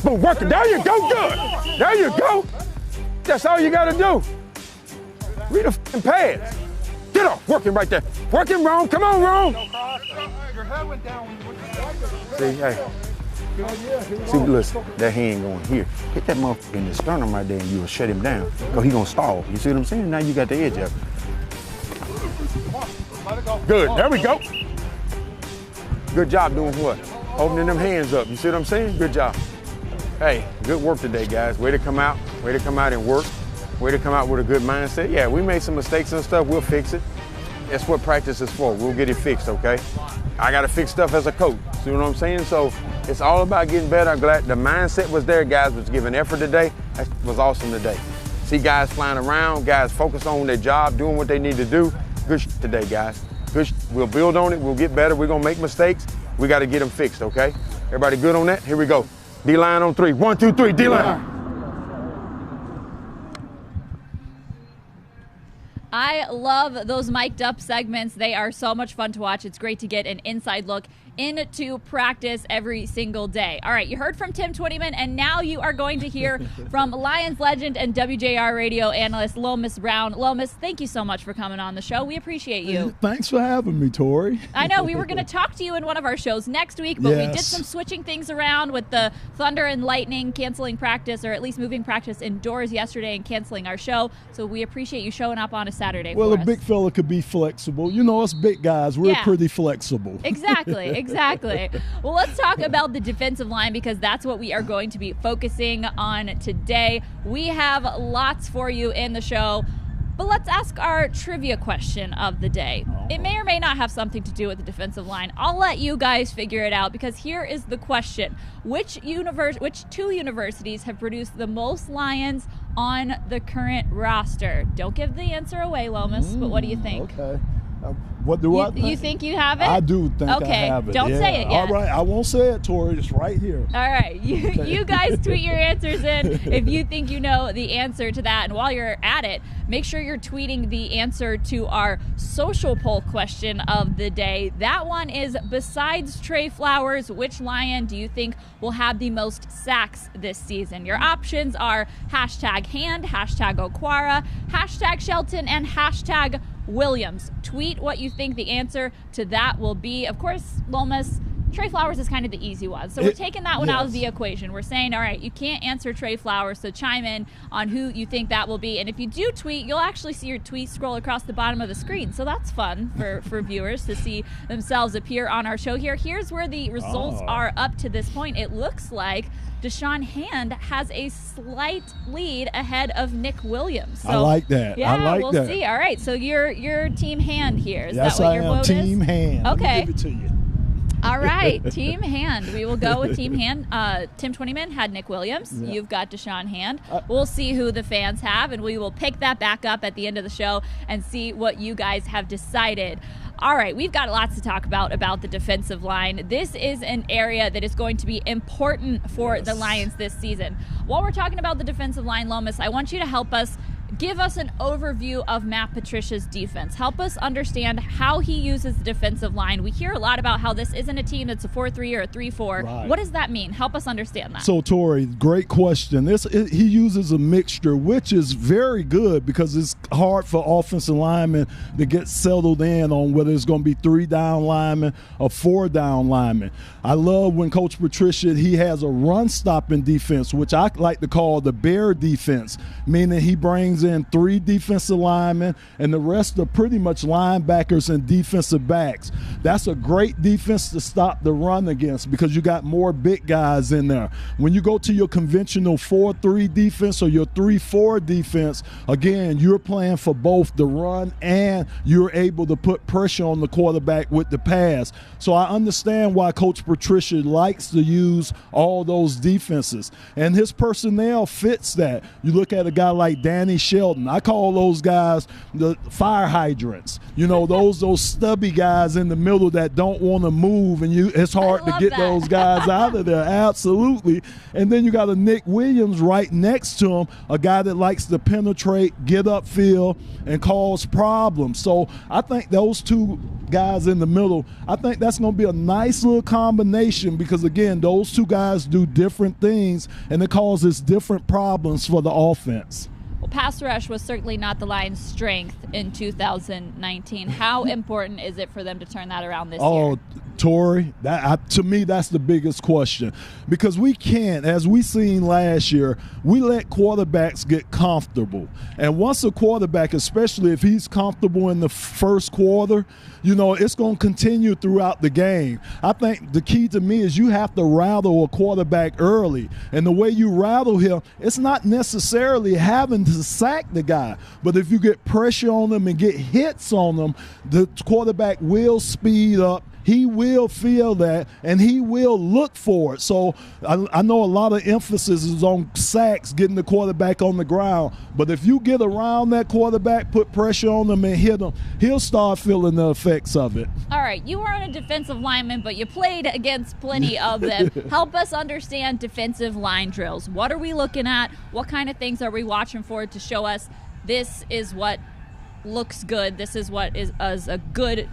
Boom, work it. There you go, good. There you go. That's all you gotta do. Read the f***ing pads. Get off, working right there. Working, Rome, come on, Rome. See, hey. See, listen, that hand going here. Hit that motherfucker in the sternum right there and you'll shut him down. Because he gonna stall. You see what I'm saying? Now you got the edge of it. Good, there we go. Good job doing what? Opening them hands up. You see what I'm saying? Good job. Hey, good work today, guys. Way to come out and work. Way to come out with a good mindset. Yeah, we made some mistakes and stuff. We'll fix it. That's what practice is for. We'll get it fixed, okay? I got to fix stuff as a coach. See what I'm saying? So it's all about getting better. I'm glad the mindset was there. Guys was giving effort today. That was awesome today. See guys flying around, guys focused on their job, doing what they need to do. Good today, guys. Good. We'll build on it. We'll get better. We're going to make mistakes. We got to get them fixed, okay? Everybody good on that? Here we go. D-line on 3. 1, 2, 3, D-line. I love those mic'd up segments. They are so much fun to watch. It's great to get an inside look into practice every single day. All right, you heard from Tim Twentyman, and now you are going to hear from Lions legend and WJR radio analyst Lomas Brown. Lomas, thank you so much for coming on the show. We appreciate you. Thanks for having me, Tori. I know we were going to talk to you in one of our shows next week, but we did some switching things around with the Thunder and Lightning canceling practice, or at least moving practice indoors yesterday and canceling our show. So we appreciate you showing up on a Saturday for us. Well, a big fella could be flexible. You know, us big guys, we're pretty flexible. Exactly. Well, let's talk about the defensive line because that's what we are going to be focusing on today. We have lots for you in the show, but let's ask our trivia question of the day. It may or may not have something to do with the defensive line. I'll let you guys figure it out because here is the question. Which two universities have produced the most Lions on the current roster? Don't give the answer away, Lomas, but what do you think? Okay. What do I think? You think you have it? I do think I have it. Don't say it yet. All right, I won't say it, Tori. It's right here. All right, you guys tweet your answers in if you think you know the answer to that. And while you're at it, make sure you're tweeting the answer to our social poll question of the day. That one is, besides Trey Flowers, which Lion do you think will have the most sacks this season? Your options are #Hand, #Okwara, #Shelton, and #Williams. Tweet what you think the answer to that will be. Of course, Lomas, Trey Flowers is kind of the easy one. So we're taking that one out of the equation. We're saying, all right, you can't answer Trey Flowers, so chime in on who you think that will be. And if you do tweet, you'll actually see your tweet scroll across the bottom of the screen. So that's fun for viewers to see themselves appear on our show here. Here's where the results are up to this point. It looks like Deshaun Hand has a slight lead ahead of Nick Williams. So, I like that. Yeah, I like we'll that. see. All right, so you're Team Hand here. Is yes, that what your vote is? Team Hand. Okay. Let me give it to you. All right, Team Hand. We will go with Team Hand. Tim Twentyman had Nick Williams. Yeah. You've got Deshaun Hand. We'll see who the fans have, and we will pick that back up at the end of the show and see what you guys have decided. All right, we've got lots to talk about the defensive line. This is an area that is going to be important for the Lions this season. While we're talking about the defensive line, Lomas, I want you to help us. Give us an overview of Matt Patricia's defense. Help us understand how he uses the defensive line. We hear a lot about how this isn't a team that's a 4-3 or a 3-4. Right. What does that mean? Help us understand that. So, Tori, great question. He uses a mixture, which is very good because it's hard for offensive linemen to get settled in on whether it's going to be 3-down linemen or 4-down linemen. I love when Coach Patricia, he has a run-stopping defense, which I like to call the bear defense, meaning he brings in 3 defensive linemen and the rest are pretty much linebackers and defensive backs. That's a great defense to stop the run against because you got more big guys in there. When you go to your conventional 4-3 defense or your 3-4 defense, again, you're playing for both the run and you're able to put pressure on the quarterback with the pass. So I understand why Coach Patricia likes to use all those defenses, and his personnel fits that. You look at a guy like Danny Shelton. I call those guys the fire hydrants. You know, those stubby guys in the middle that don't want to move, and it's hard to get those guys out of there. Absolutely. And then you got a Nick Williams right next to him, a guy that likes to penetrate, get upfield, and cause problems. So I think those two guys in the middle, I think that's going to be a nice little combination because, again, those two guys do different things, and it causes different problems for the offense. Well, pass rush was certainly not the Lions' strength in 2019. How important is it for them to turn that around this year? Tori, to me, that's the biggest question because we can't, as we seen last year, we let quarterbacks get comfortable. And once a quarterback, especially if he's comfortable in the first quarter, you know, it's going to continue throughout the game. I think the key to me is you have to rattle a quarterback early. And the way you rattle him, it's not necessarily having to sack the guy. But if you get pressure on him and get hits on him, the quarterback will speed up. He will feel that, and he will look for it. So I know a lot of emphasis is on sacks, getting the quarterback on the ground. But if you get around that quarterback, put pressure on him and hit him, he'll start feeling the effects of it. All right, you weren't a defensive lineman, but you played against plenty of them. Help us understand defensive line drills. What are we looking at? What kind of things are we watching for to show us this is what looks good, this is what is a good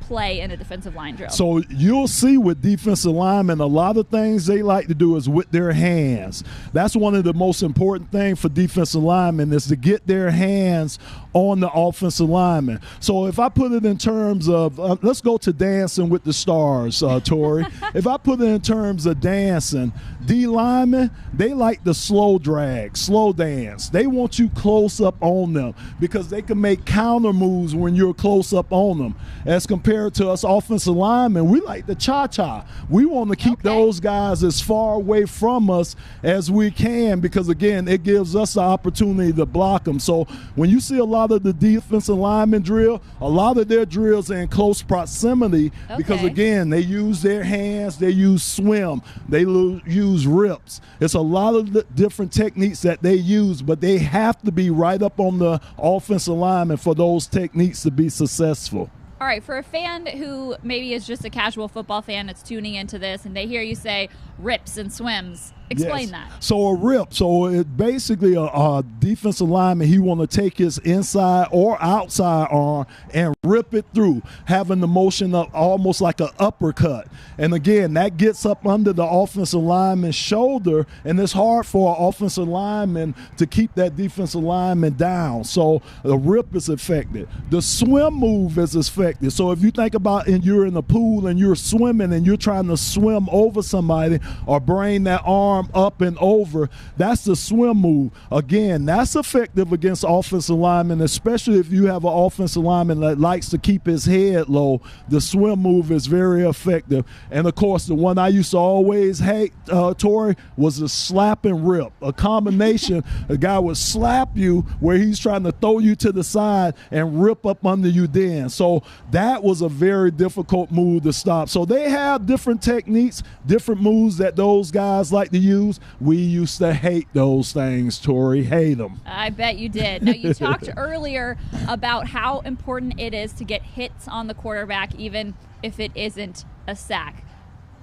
play in a defensive line drill? So you'll see with defensive linemen, a lot of things they like to do is with their hands. That's one of the most important things for defensive linemen is to get their hands on the offensive lineman. So if I put it in terms of, let's go to dancing with the stars, Tori. If I put it in terms of dancing, D linemen, they like the slow drag, slow dance. They want you close up on them because they can make counter moves when you're close up on them. As compared to us offensive linemen, we like the cha-cha. We want to keep those guys as far away from us as we can because, again, it gives us the opportunity to block them. So when you see a lot of the defensive linemen drill, a lot of their drills are in close proximity because, again, they use their hands, they use swim, they use rips. It's a lot of different techniques that they use, but they have to be right up on the offensive lineman for those techniques to be successful. All right, for a fan who maybe is just a casual football fan that's tuning into this and they hear you say rips and swims, explain that. So a rip, so it basically a defensive lineman, he want to take his inside or outside arm and rip it through, having the motion of almost like an uppercut. And again, that gets up under the offensive lineman's shoulder, and it's hard for an offensive lineman to keep that defensive lineman down. So the rip is effective. The swim move is effective. So if you think about and you're in the pool and you're swimming and you're trying to swim over somebody or bring that arm up and over, that's the swim move. Again, that's effective against offensive linemen, especially if you have an offensive lineman that likes to keep his head low. The swim move is very effective. And of course, the one I used to always hate, Tori, was the slap and rip. A combination, a guy would slap you where he's trying to throw you to the side and rip up under you then. So that was a very difficult move to stop. So they have different techniques, different moves that those guys like to use. We used to hate those things, Tori. Hate them. I bet you did. Now, you talked earlier about how important it is to get hits on the quarterback, even if it isn't a sack.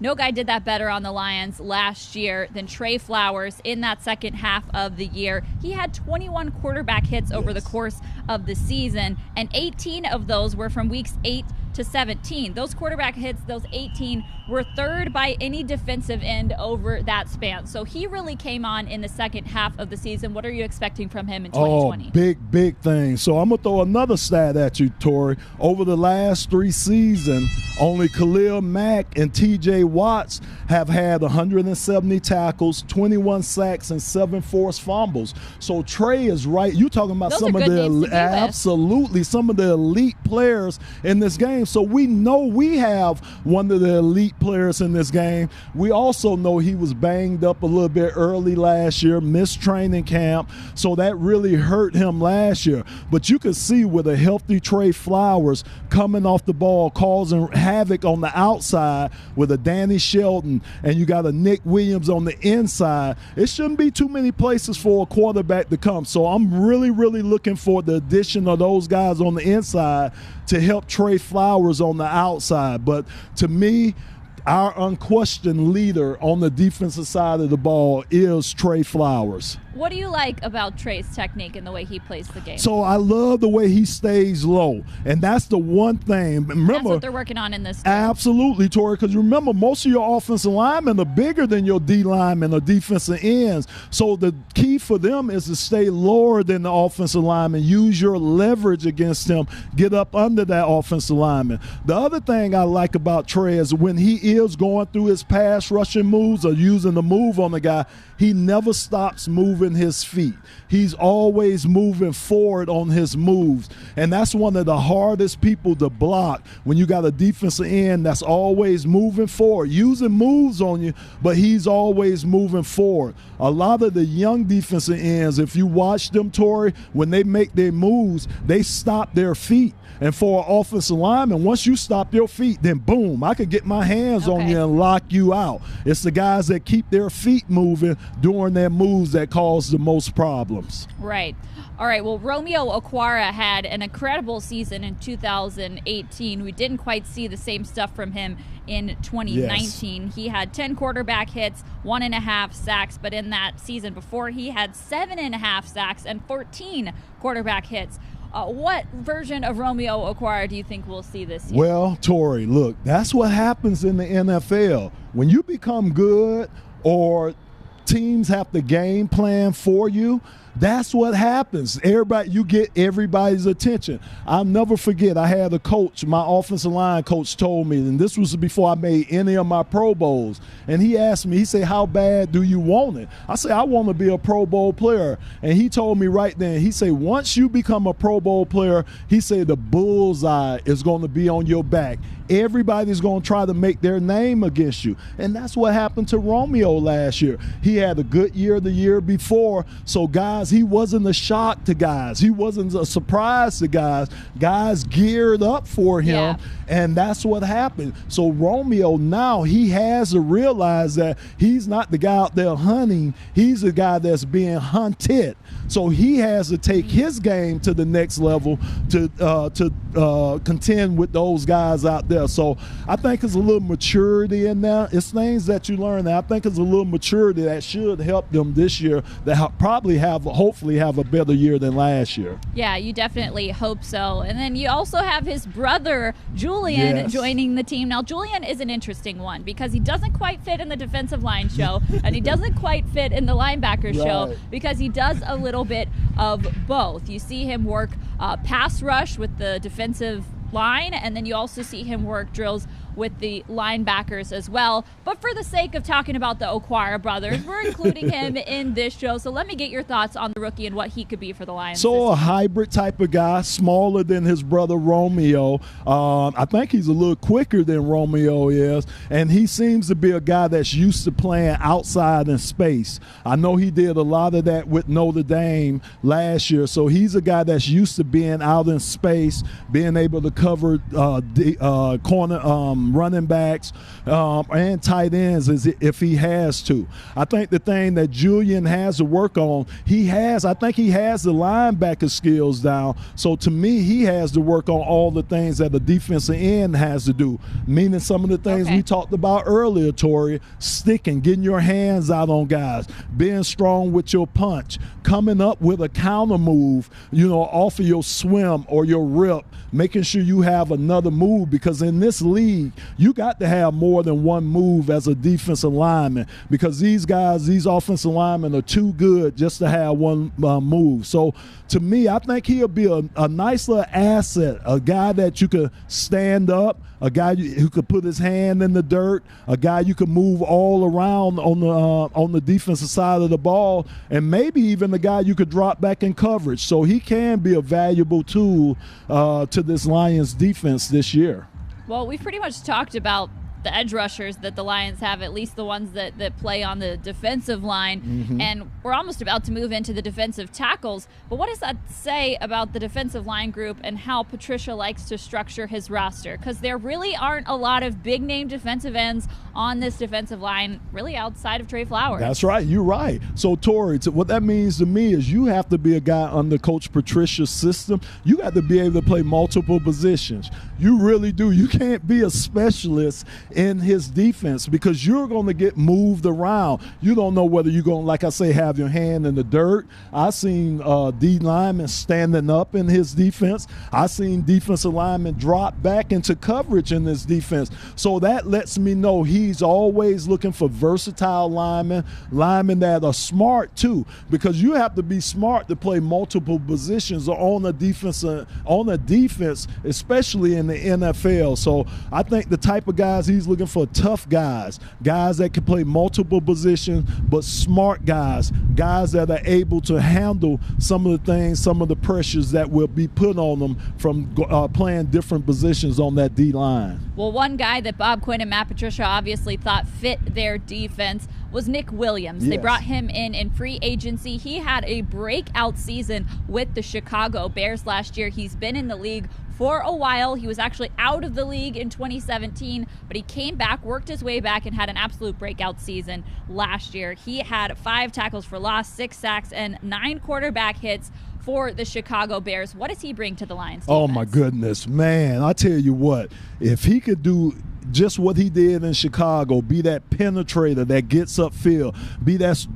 No guy did that better on the Lions last year than Trey Flowers in that second half of the year. He had 21 quarterback hits over the course of the season, and 18 of those were from weeks 8 to 17. Those quarterback hits, those 18, were third by any defensive end over that span. So he really came on in the second half of the season. What are you expecting from him in 2020? Oh, big thing. So I'm going to throw another stat at you, Tori. Over the last 3 seasons, only Khalil Mack and T.J. Watts have had 170 tackles, 21 sacks, and 7 forced fumbles. So Trey is right. You're talking about Those some are of good the names to be with. absolutely some of the elite players in this game. So we know we have one of the elite players in this game. We also know he was banged up a little bit early last year, missed training camp, so that really hurt him last year. But you can see with a healthy Trey Flowers coming off the ball, causing havoc on the outside with a Danny Shelton, and you got a Nick Williams on the inside. It shouldn't be too many places for a quarterback to come. So I'm really looking for the addition of those guys on the inside to help Trey Flowers on the outside. But to me, our unquestioned leader on the defensive side of the ball is Trey Flowers. What do you like about Trey's technique and the way he plays the game? So I love the way he stays low, and that's the one thing. Remember, that's what they're working on in this game. Absolutely, Tori, because remember, most of your offensive linemen are bigger than your D linemen or defensive ends. So the key for them is to stay lower than the offensive lineman, use your leverage against him, get up under that offensive lineman. The other thing I like about Trey is when he is going through his pass rushing moves or using the move on the guy, he never stops moving his feet. He's always moving forward on his moves, and that's one of the hardest people to block when you got a defensive end that's always moving forward, using moves on you, but he's always moving forward. A lot of the young defensive ends, if you watch them, Tori, when they make their moves, they stop their feet. And for an offensive lineman, once you stop your feet, then boom, I could get my hands on you and lock you out. It's the guys that keep their feet moving during their moves that cause the most problems. Right. All right, well, Romeo Okwara had an incredible season in 2018. We didn't quite see the same stuff from him in 2019. Yes. He had 10 quarterback hits, 1.5 sacks, but in that season before, he had 7.5 sacks and 14 quarterback hits. What version of Romeo Okwara do you think we'll see this year? Well, Tori, look, that's what happens in the NFL. When you become good or teams have to game plan for you, that's what happens. You get everybody's attention. I'll never forget, I had a coach, my offensive line coach told me, and this was before I made any of my Pro Bowls, and he asked me, he said, how bad do you want it? I said, I want to be a Pro Bowl player. And he told me right then, he said, once you become a Pro Bowl player, he said the bullseye is going to be on your back. Everybody's going to try to make their name against you. And that's what happened to Romeo last year. He had a good year the year before, so guys guys, he wasn't a shock to guys. He wasn't a surprise to guys. Guys geared up for him, and that's what happened. So Romeo now, he has to realize that he's not the guy out there hunting. He's the guy that's being hunted. So he has to take his game to the next level to contend with those guys out there. So I think there's a little maturity in there. It's things that you learn that I think there's a little maturity that should help them this year, that hopefully have a better year than last year. Yeah, you definitely hope so. And then you also have his brother, Julian, joining the team. Now, Julian is an interesting one because he doesn't quite fit in the defensive line show, and he doesn't quite fit in the linebacker show because he does a little bit of both. You see him work pass rush with the defensive line, and then you also see him work drills with the linebackers as well. But for the sake of talking about the Okwara brothers, we're including him in this show. So let me get your thoughts on the rookie and what he could be for the Lions. So a hybrid type of guy, smaller than his brother Romeo. I think he's a little quicker than Romeo is, and he seems to be a guy that's used to playing outside in space. I know he did a lot of that with Notre Dame last year, so he's a guy that's used to being out in space, being able to cover corner running backs and tight ends if he has to. I think the thing that Julian has to work on, I think he has the linebacker skills down. So to me, he has to work on all the things that the defensive end has to do, meaning some of the things we talked about earlier, Tori, sticking, getting your hands out on guys, being strong with your punch, coming up with a counter move, off of your swim or your rip, making sure you have another move, because in this league, you got to have more than one move as a defensive lineman, because these guys, these offensive linemen are too good just to have one move. So to me, I think he'll be a nice little asset, a guy that you could stand up, a guy who could put his hand in the dirt, a guy you could move all around on the defensive side of the ball, and maybe even the guy you could drop back in coverage. So he can be a valuable tool to this Lions defense this year. Well, we've pretty much talked about the edge rushers that the Lions have, at least the ones that play on the defensive line, and we're almost about to move into the defensive tackles. But what does that say about the defensive line group and how Patricia likes to structure his roster? Because there really aren't a lot of big-name defensive ends on this defensive line, really outside of Trey Flowers. That's right. You're right. So, Tori, what that means to me is you have to be a guy under Coach Patricia's system. You got to be able to play multiple positions. You really do. You can't be a specialist in his defense because you're going to get moved around. You don't know whether you're going to, like I say, have your hand in the dirt. I seen D linemen standing up in his defense. I seen defensive linemen drop back into coverage in this defense. So that lets me know he's always looking for versatile linemen that are smart too, because you have to be smart to play multiple positions on a defense, especially in the NFL. So I think the type of guys he's looking for, tough guys that can play multiple positions, but smart guys that are able to handle some of the things, some of the pressures that will be put on them from playing different positions on that D-line. Well, one guy that Bob Quinn and Matt Patricia obviously thought fit their defense was Nick Williams. They brought him in free agency. He had a breakout season with the Chicago Bears last year. He's been in the league for a while. He was actually out of the league in 2017, but he came back, worked his way back, and had an absolute breakout season last year. He had 5 tackles for loss, 6 sacks, and 9 quarterback hits for the Chicago Bears. What does he bring to the Lions defense? Oh, my goodness, man. I tell you what, if he could do just what he did in Chicago, be that penetrator that gets upfield, be that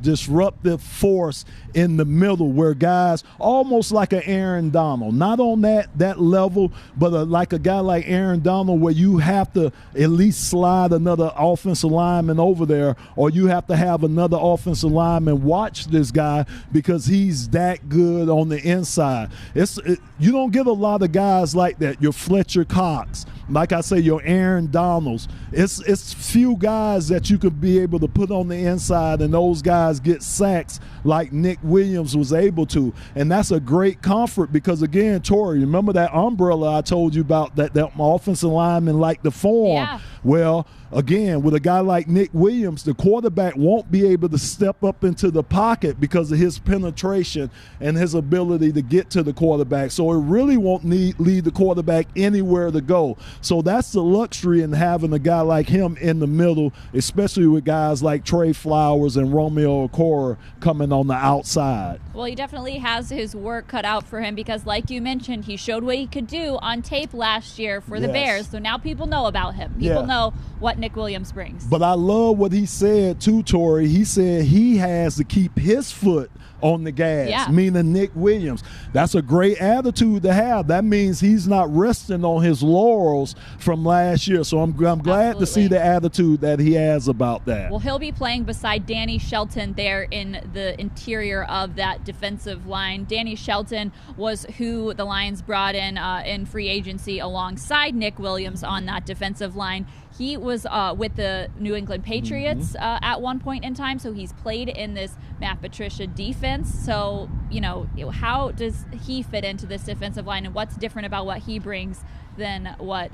disruptive force in the middle where guys, almost like an Aaron Donald, not on that level, but like a guy like Aaron Donald where you have to at least slide another offensive lineman over there, or you have to have another offensive lineman watch this guy because he's that good on the inside. You don't get a lot of guys like that. Your Fletcher Cox, like I say, your Aaron Donalds. It's few guys that you could be able to put on the inside and those guys get sacks like Nick Williams was able to. And that's a great comfort because, again, Tori, remember that umbrella I told you about that offensive lineman like the form? Yeah. Well, again, with a guy like Nick Williams, the quarterback won't be able to step up into the pocket because of his penetration and his ability to get to the quarterback. So it really won't lead the quarterback anywhere to go. So that's the luxury in having a guy like him in the middle, especially with guys like Trey Flowers and Romeo Okwara coming on the outside. Well, he definitely has his work cut out for him because, like you mentioned, he showed what he could do on tape last year for the Bears. So now people know about him. People know what Nick Williams brings. But I love what he said too, Tori. He said he has to keep his foot on the gas, meaning Nick Williams. That's a great attitude to have. That means he's not resting on his laurels from last year. So I'm glad to see the attitude that he has about that. Well, he'll be playing beside Danny Shelton there in the interior of that defensive line. Danny Shelton was who the Lions brought in free agency alongside Nick Williams on that defensive line. He was with the New England Patriots at one point in time, so he's played in this Matt Patricia defense. So, how does he fit into this defensive line, and what's different about what he brings than what,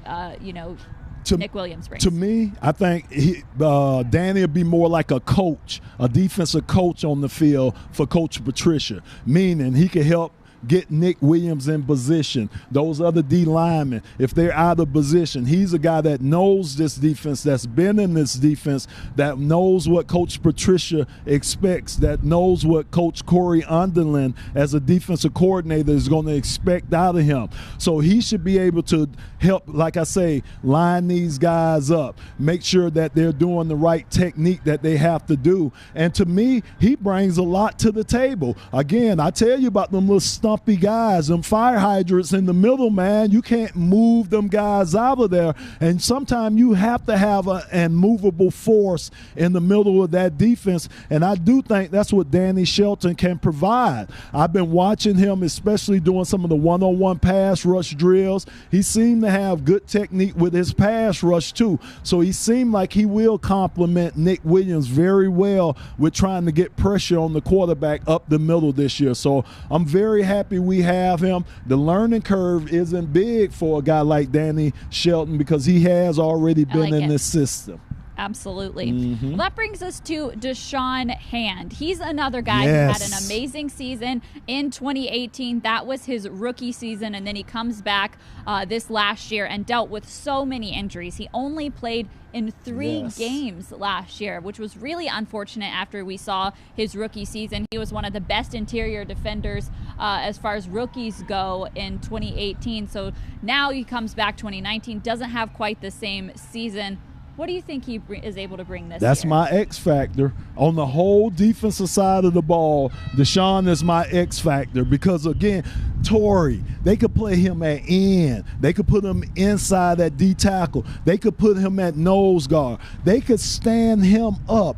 Nick Williams brings? To me, I think Danny would be more like a coach, a defensive coach on the field for Coach Patricia, meaning he could help get Nick Williams in position. Those other D linemen, if they're out of position, he's a guy that knows this defense, that's been in this defense, that knows what Coach Patricia expects, that knows what Coach Corey Underlin as a defensive coordinator is going to expect out of him. So he should be able to help, like I say, line these guys up, make sure that they're doing the right technique that they have to do. And to me, he brings a lot to the table. Again, I tell you about them little stumpy guys, them fire hydrants in the middle, man. You can't move them guys out of there. And sometimes you have to have an immovable force in the middle of that defense. And I do think that's what Danny Shelton can provide. I've been watching him, especially doing some of the one-on-one pass rush drills. He seemed to have good technique with his pass rush too. So he seemed like he will complement Nick Williams very well with trying to get pressure on the quarterback up the middle this year. So I'm very happy we have him. The learning curve isn't big for a guy like Danny Shelton because he has already been in this system. Absolutely. Well, that brings us to Deshaun Hand. He's another guy who had an amazing season in 2018. That was his rookie season, and then he comes back this last year and dealt with so many injuries. He only played in 3 games last year, which was really unfortunate after we saw his rookie season. He was one of the best interior defenders as far as rookies go in 2018. So now he comes back 2019, doesn't have quite the same season. What do you think he is able to bring this That's year? my X factor. On the whole defensive side of the ball, Deshaun is my X factor because, again, Torrey, they could play him at end. They could put him inside at D tackle. They could put him at nose guard. They could stand him up.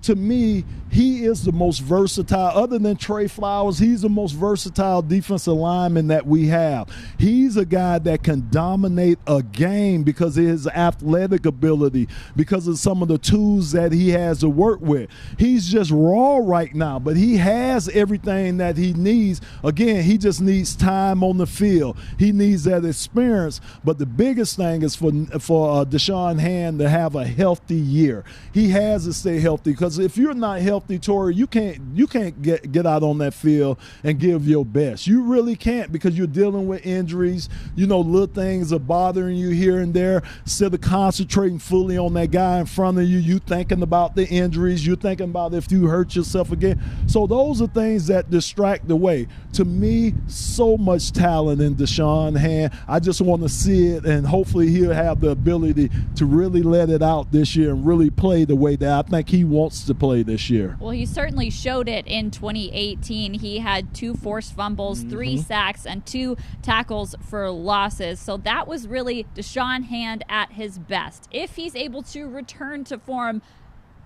To me, he is the most versatile. Other than Trey Flowers, he's the most versatile defensive lineman that we have. He's a guy that can dominate a game because of his athletic ability, because of some of the tools that he has to work with. He's just raw right now, but he has everything that he needs. Again, he just needs time on the field. He needs that experience. But the biggest thing is for Deshaun Hand to have a healthy year. He has to stay healthy because if you're not healthy, Torrey, you can't get out on that field and give your best. You really can't because you're dealing with injuries. Little things are bothering you here and there. Instead of concentrating fully on that guy in front of you, you thinking about the injuries. You're thinking about if you hurt yourself again. So those are things that distract away. To me, so much talent in Deshaun Hand. I just want to see it, and hopefully he'll have the ability to really let it out this year and really play the way that I think he wants to play this year. Well, he certainly showed it in 2018. He had 2 forced fumbles, 3 sacks, and 2 tackles for losses. So that was really Deshaun Hand at his best. If he's able to return to form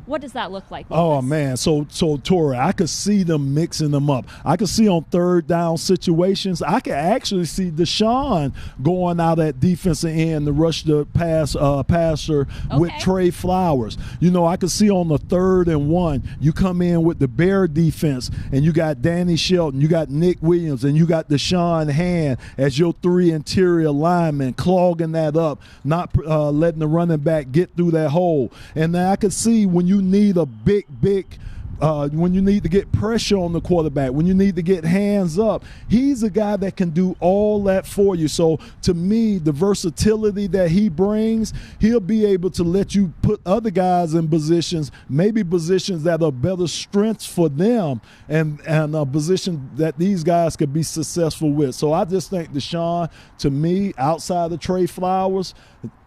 What does that look like? Oh, man. So Tori, I could see them mixing them up. I could see on third down situations. I could actually see Deshaun going out at defensive end to rush the passer with Trey Flowers. You know, I could see on the 3rd and 1, you come in with the Bear defense, and you got Danny Shelton, you got Nick Williams, and you got Deshaun Hand as your 3 interior linemen, clogging that up, not letting the running back get through that hole. And then I could see when you need a big when you need to get pressure on the quarterback, when you need to get hands up, he's a guy that can do all that for you. So to me, the versatility that he brings, he'll be able to let you put other guys in positions, maybe positions that are better strengths for them, and a position that these guys could be successful with. So I just think Deshaun, to me, outside of Trey Flowers,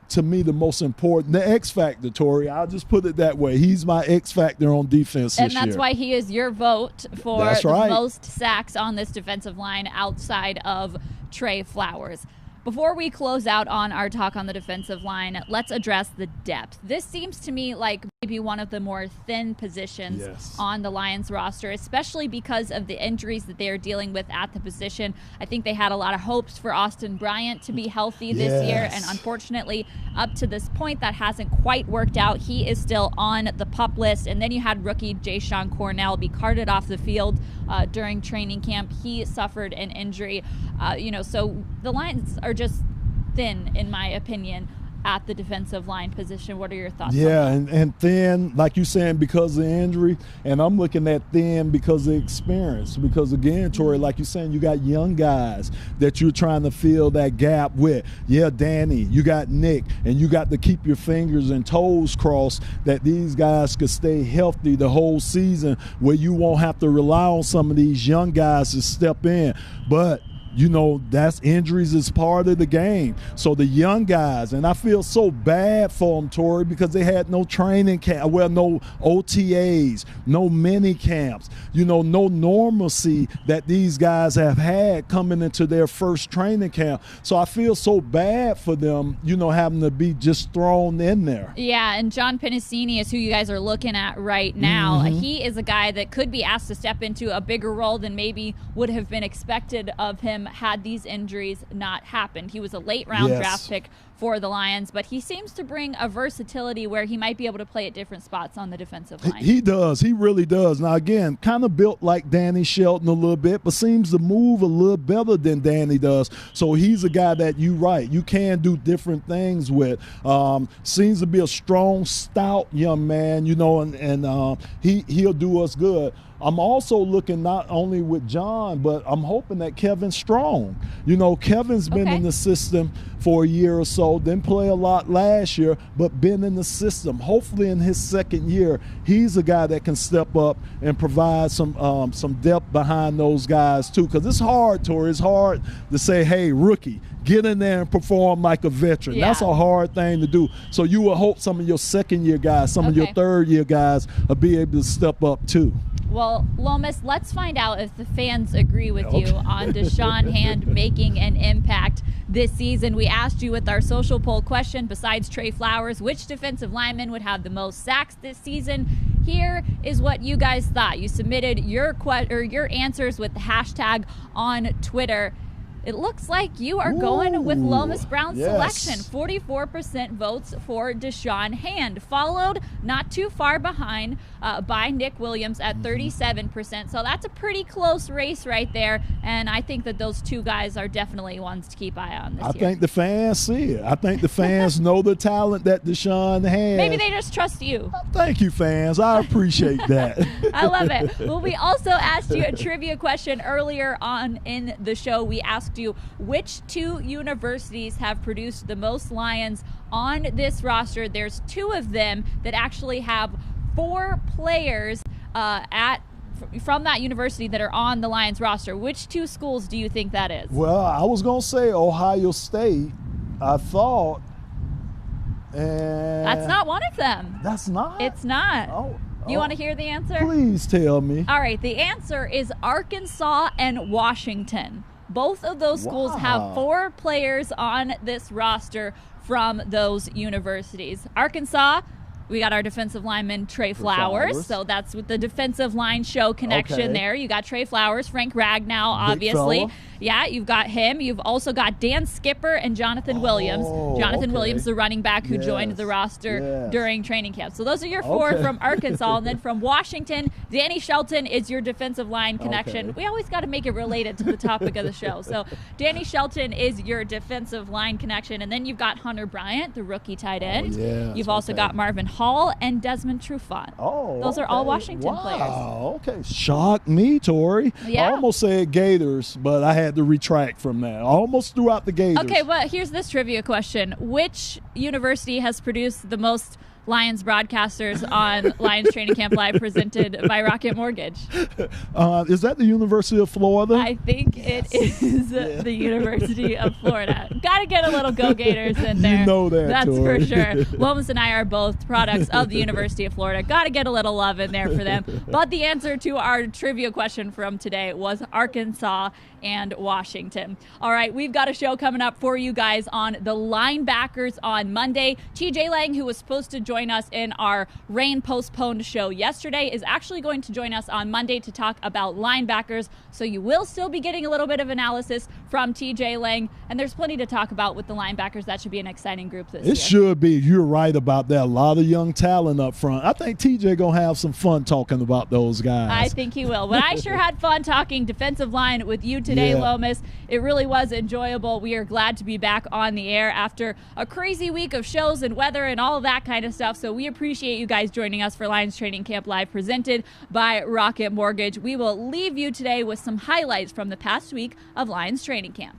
to me, the most important, the X factor, Tori. I'll just put it that way. He's my X factor on defense this year. And that's why he is your vote for the most sacks on this defensive line outside of Trey Flowers. Before we close out on our talk on the defensive line, let's address the depth. This seems to me like maybe one of the more thin positions on the Lions roster, especially because of the injuries that they are dealing with at the position. I think they had a lot of hopes for Austin Bryant to be healthy this year, and unfortunately, up to this point, that hasn't quite worked out. He is still on the PUP list, and then you had rookie Jayshon Cornell be carted off the field during training camp. He suffered an injury. So the Lions are just thin, in my opinion, at the defensive line position. What are your thoughts on that? And thin, like you're saying, because of injury, and I'm looking at thin because of experience. Because, again, Tori, like you're saying, you got young guys that you're trying to fill that gap with. Yeah, Danny, you got Nick, and you got to keep your fingers and toes crossed that these guys could stay healthy the whole season, where you won't have to rely on some of these young guys to step in. But that's injuries is part of the game. So the young guys, and I feel so bad for them, Tori, because they had no training camp, no OTAs, no mini camps, no normalcy that these guys have had coming into their first training camp. So I feel so bad for them, having to be just thrown in there. Yeah, and John Pennicini is who you guys are looking at right now. He is a guy that could be asked to step into a bigger role than maybe would have been expected of him had these injuries not happened. He was a late round draft pick for the Lions, but he seems to bring a versatility where he might be able to play at different spots on the defensive line. He does. He really does. Now, again, kind of built like Danny Shelton a little bit, but seems to move a little better than Danny does. So he's a guy that you can do different things with. Seems to be a strong, stout young man, and he'll do us good. I'm also looking not only with John, but I'm hoping that Kevin's strong. Kevin's been in the system for a year or so, didn't play a lot last year, but been in the system. Hopefully in his second year, he's a guy that can step up and provide some depth behind those guys too. Because it's hard, Tori. It's hard to say, hey, rookie, get in there and perform like a veteran. That's a hard thing to do. So you will hope some of your second-year guys, some of your third-year guys will be able to step up too. Well, Lomas, let's find out if the fans agree with you on Deshaun Hand making an impact this season. We asked you with our social poll question, besides Trey Flowers, which defensive lineman would have the most sacks this season? Here is what you guys thought. You submitted your answers with the hashtag on Twitter. It looks like you are going with Lomas Brown's selection. 44% votes for Deshaun Hand, followed not too far behind by Nick Williams at 37%. So that's a pretty close race right there. And I think that those two guys are definitely ones to keep eye on this year. I think the fans see it. I think the fans know the talent that Deshaun has. Maybe they just trust you. Thank you, fans. I appreciate that. I love it. Well, we also asked you a trivia question earlier on in the show. We asked you which two universities have produced the most Lions on this roster. There's two of them that actually have 4 players from that university that are on the Lions roster. Which two schools do you think that is? Well, I was going to say Ohio State, I thought. And that's not one of them. That's not? It's not. You want to hear the answer? Please tell me. All right, the answer is Arkansas and Washington. Both of those schools have 4 players on this roster from those universities. Arkansas, We got our defensive lineman, Trey Flowers. So that's with the defensive line show connection there. You got Trey Flowers, Frank Ragnow, obviously. Yeah, you've got him. You've also got Dan Skipper and Jonathan Williams. Jonathan Williams, the running back who joined the roster during training camp. So those are your four from Arkansas. And then from Washington, Danny Shelton is your defensive line connection. We always got to make it related to the topic of the show. So Danny Shelton is your defensive line connection. And then you've got Hunter Bryant, the rookie tight end. You've also got Marvin Hall and Desmond Trufant. Those are all Washington players. Okay. Shocked me, Tori. I almost said Gators, but I had to retract from that. I almost threw out the Gators. Okay, well, here's this trivia question. Which university has produced the most Lions broadcasters on Lions Training Camp Live presented by Rocket Mortgage? Is that the University of Florida? I think it is the University of Florida. Got to get a little Go Gators in there. You know that, That's Tori. for sure. Lomas and I are both products of the University of Florida. Got to get a little love in there for them. But the answer to our trivia question from today was Arkansas and Washington. All right, we've got a show coming up for you guys on the linebackers on Monday. TJ Lang, who was supposed to join us in our rain postponed show yesterday, is actually going to join us on Monday to talk about linebackers. So you will still be getting a little bit of analysis from TJ Lang, and there's plenty to talk about with the linebackers. That should be an exciting group this year. It should be. You're right about that. A lot of young talent up front. I think TJ gonna have some fun talking about those guys. I think he will. But I sure had fun talking defensive line with you today, Lomas. It really was enjoyable. We are glad to be back on the air after a crazy week of shows and weather and all of that kind of stuff. So we appreciate you guys joining us for Lions Training Camp Live presented by Rocket Mortgage. We will leave you today with some highlights from the past week of Lions Training Camp.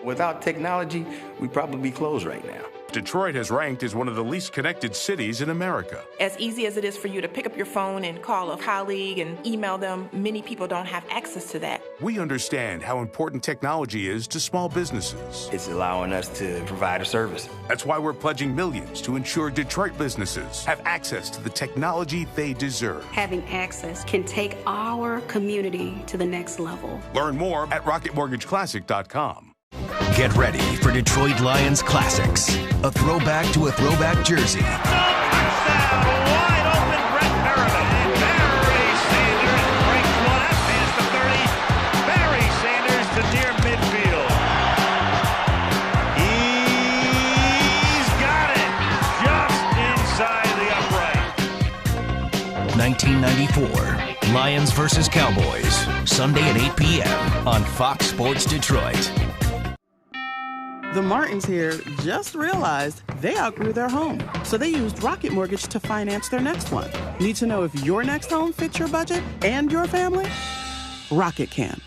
Without technology, we'd probably be closed right now. Detroit has ranked as one of the least connected cities in America. As easy as it is for you to pick up your phone and call a colleague and email them, many people don't have access to that. We understand how important technology is to small businesses. It's allowing us to provide a service. That's why we're pledging millions to ensure Detroit businesses have access to the technology they deserve. Having access can take our community to the next level. Learn more at rocketmortgageclassic.com. Get ready for Detroit Lions Classics. A throwback to a throwback jersey. Touchdown! Wide open, Brett Merriman. And Barry Sanders breaks one up, past the 30. Barry Sanders to near midfield. He's got it just inside the upright. 1994, Lions versus Cowboys. Sunday at 8 p.m. on Fox Sports Detroit. The Martins here just realized they outgrew their home, so they used Rocket Mortgage to finance their next one. Need to know if your next home fits your budget and your family? Rocket can.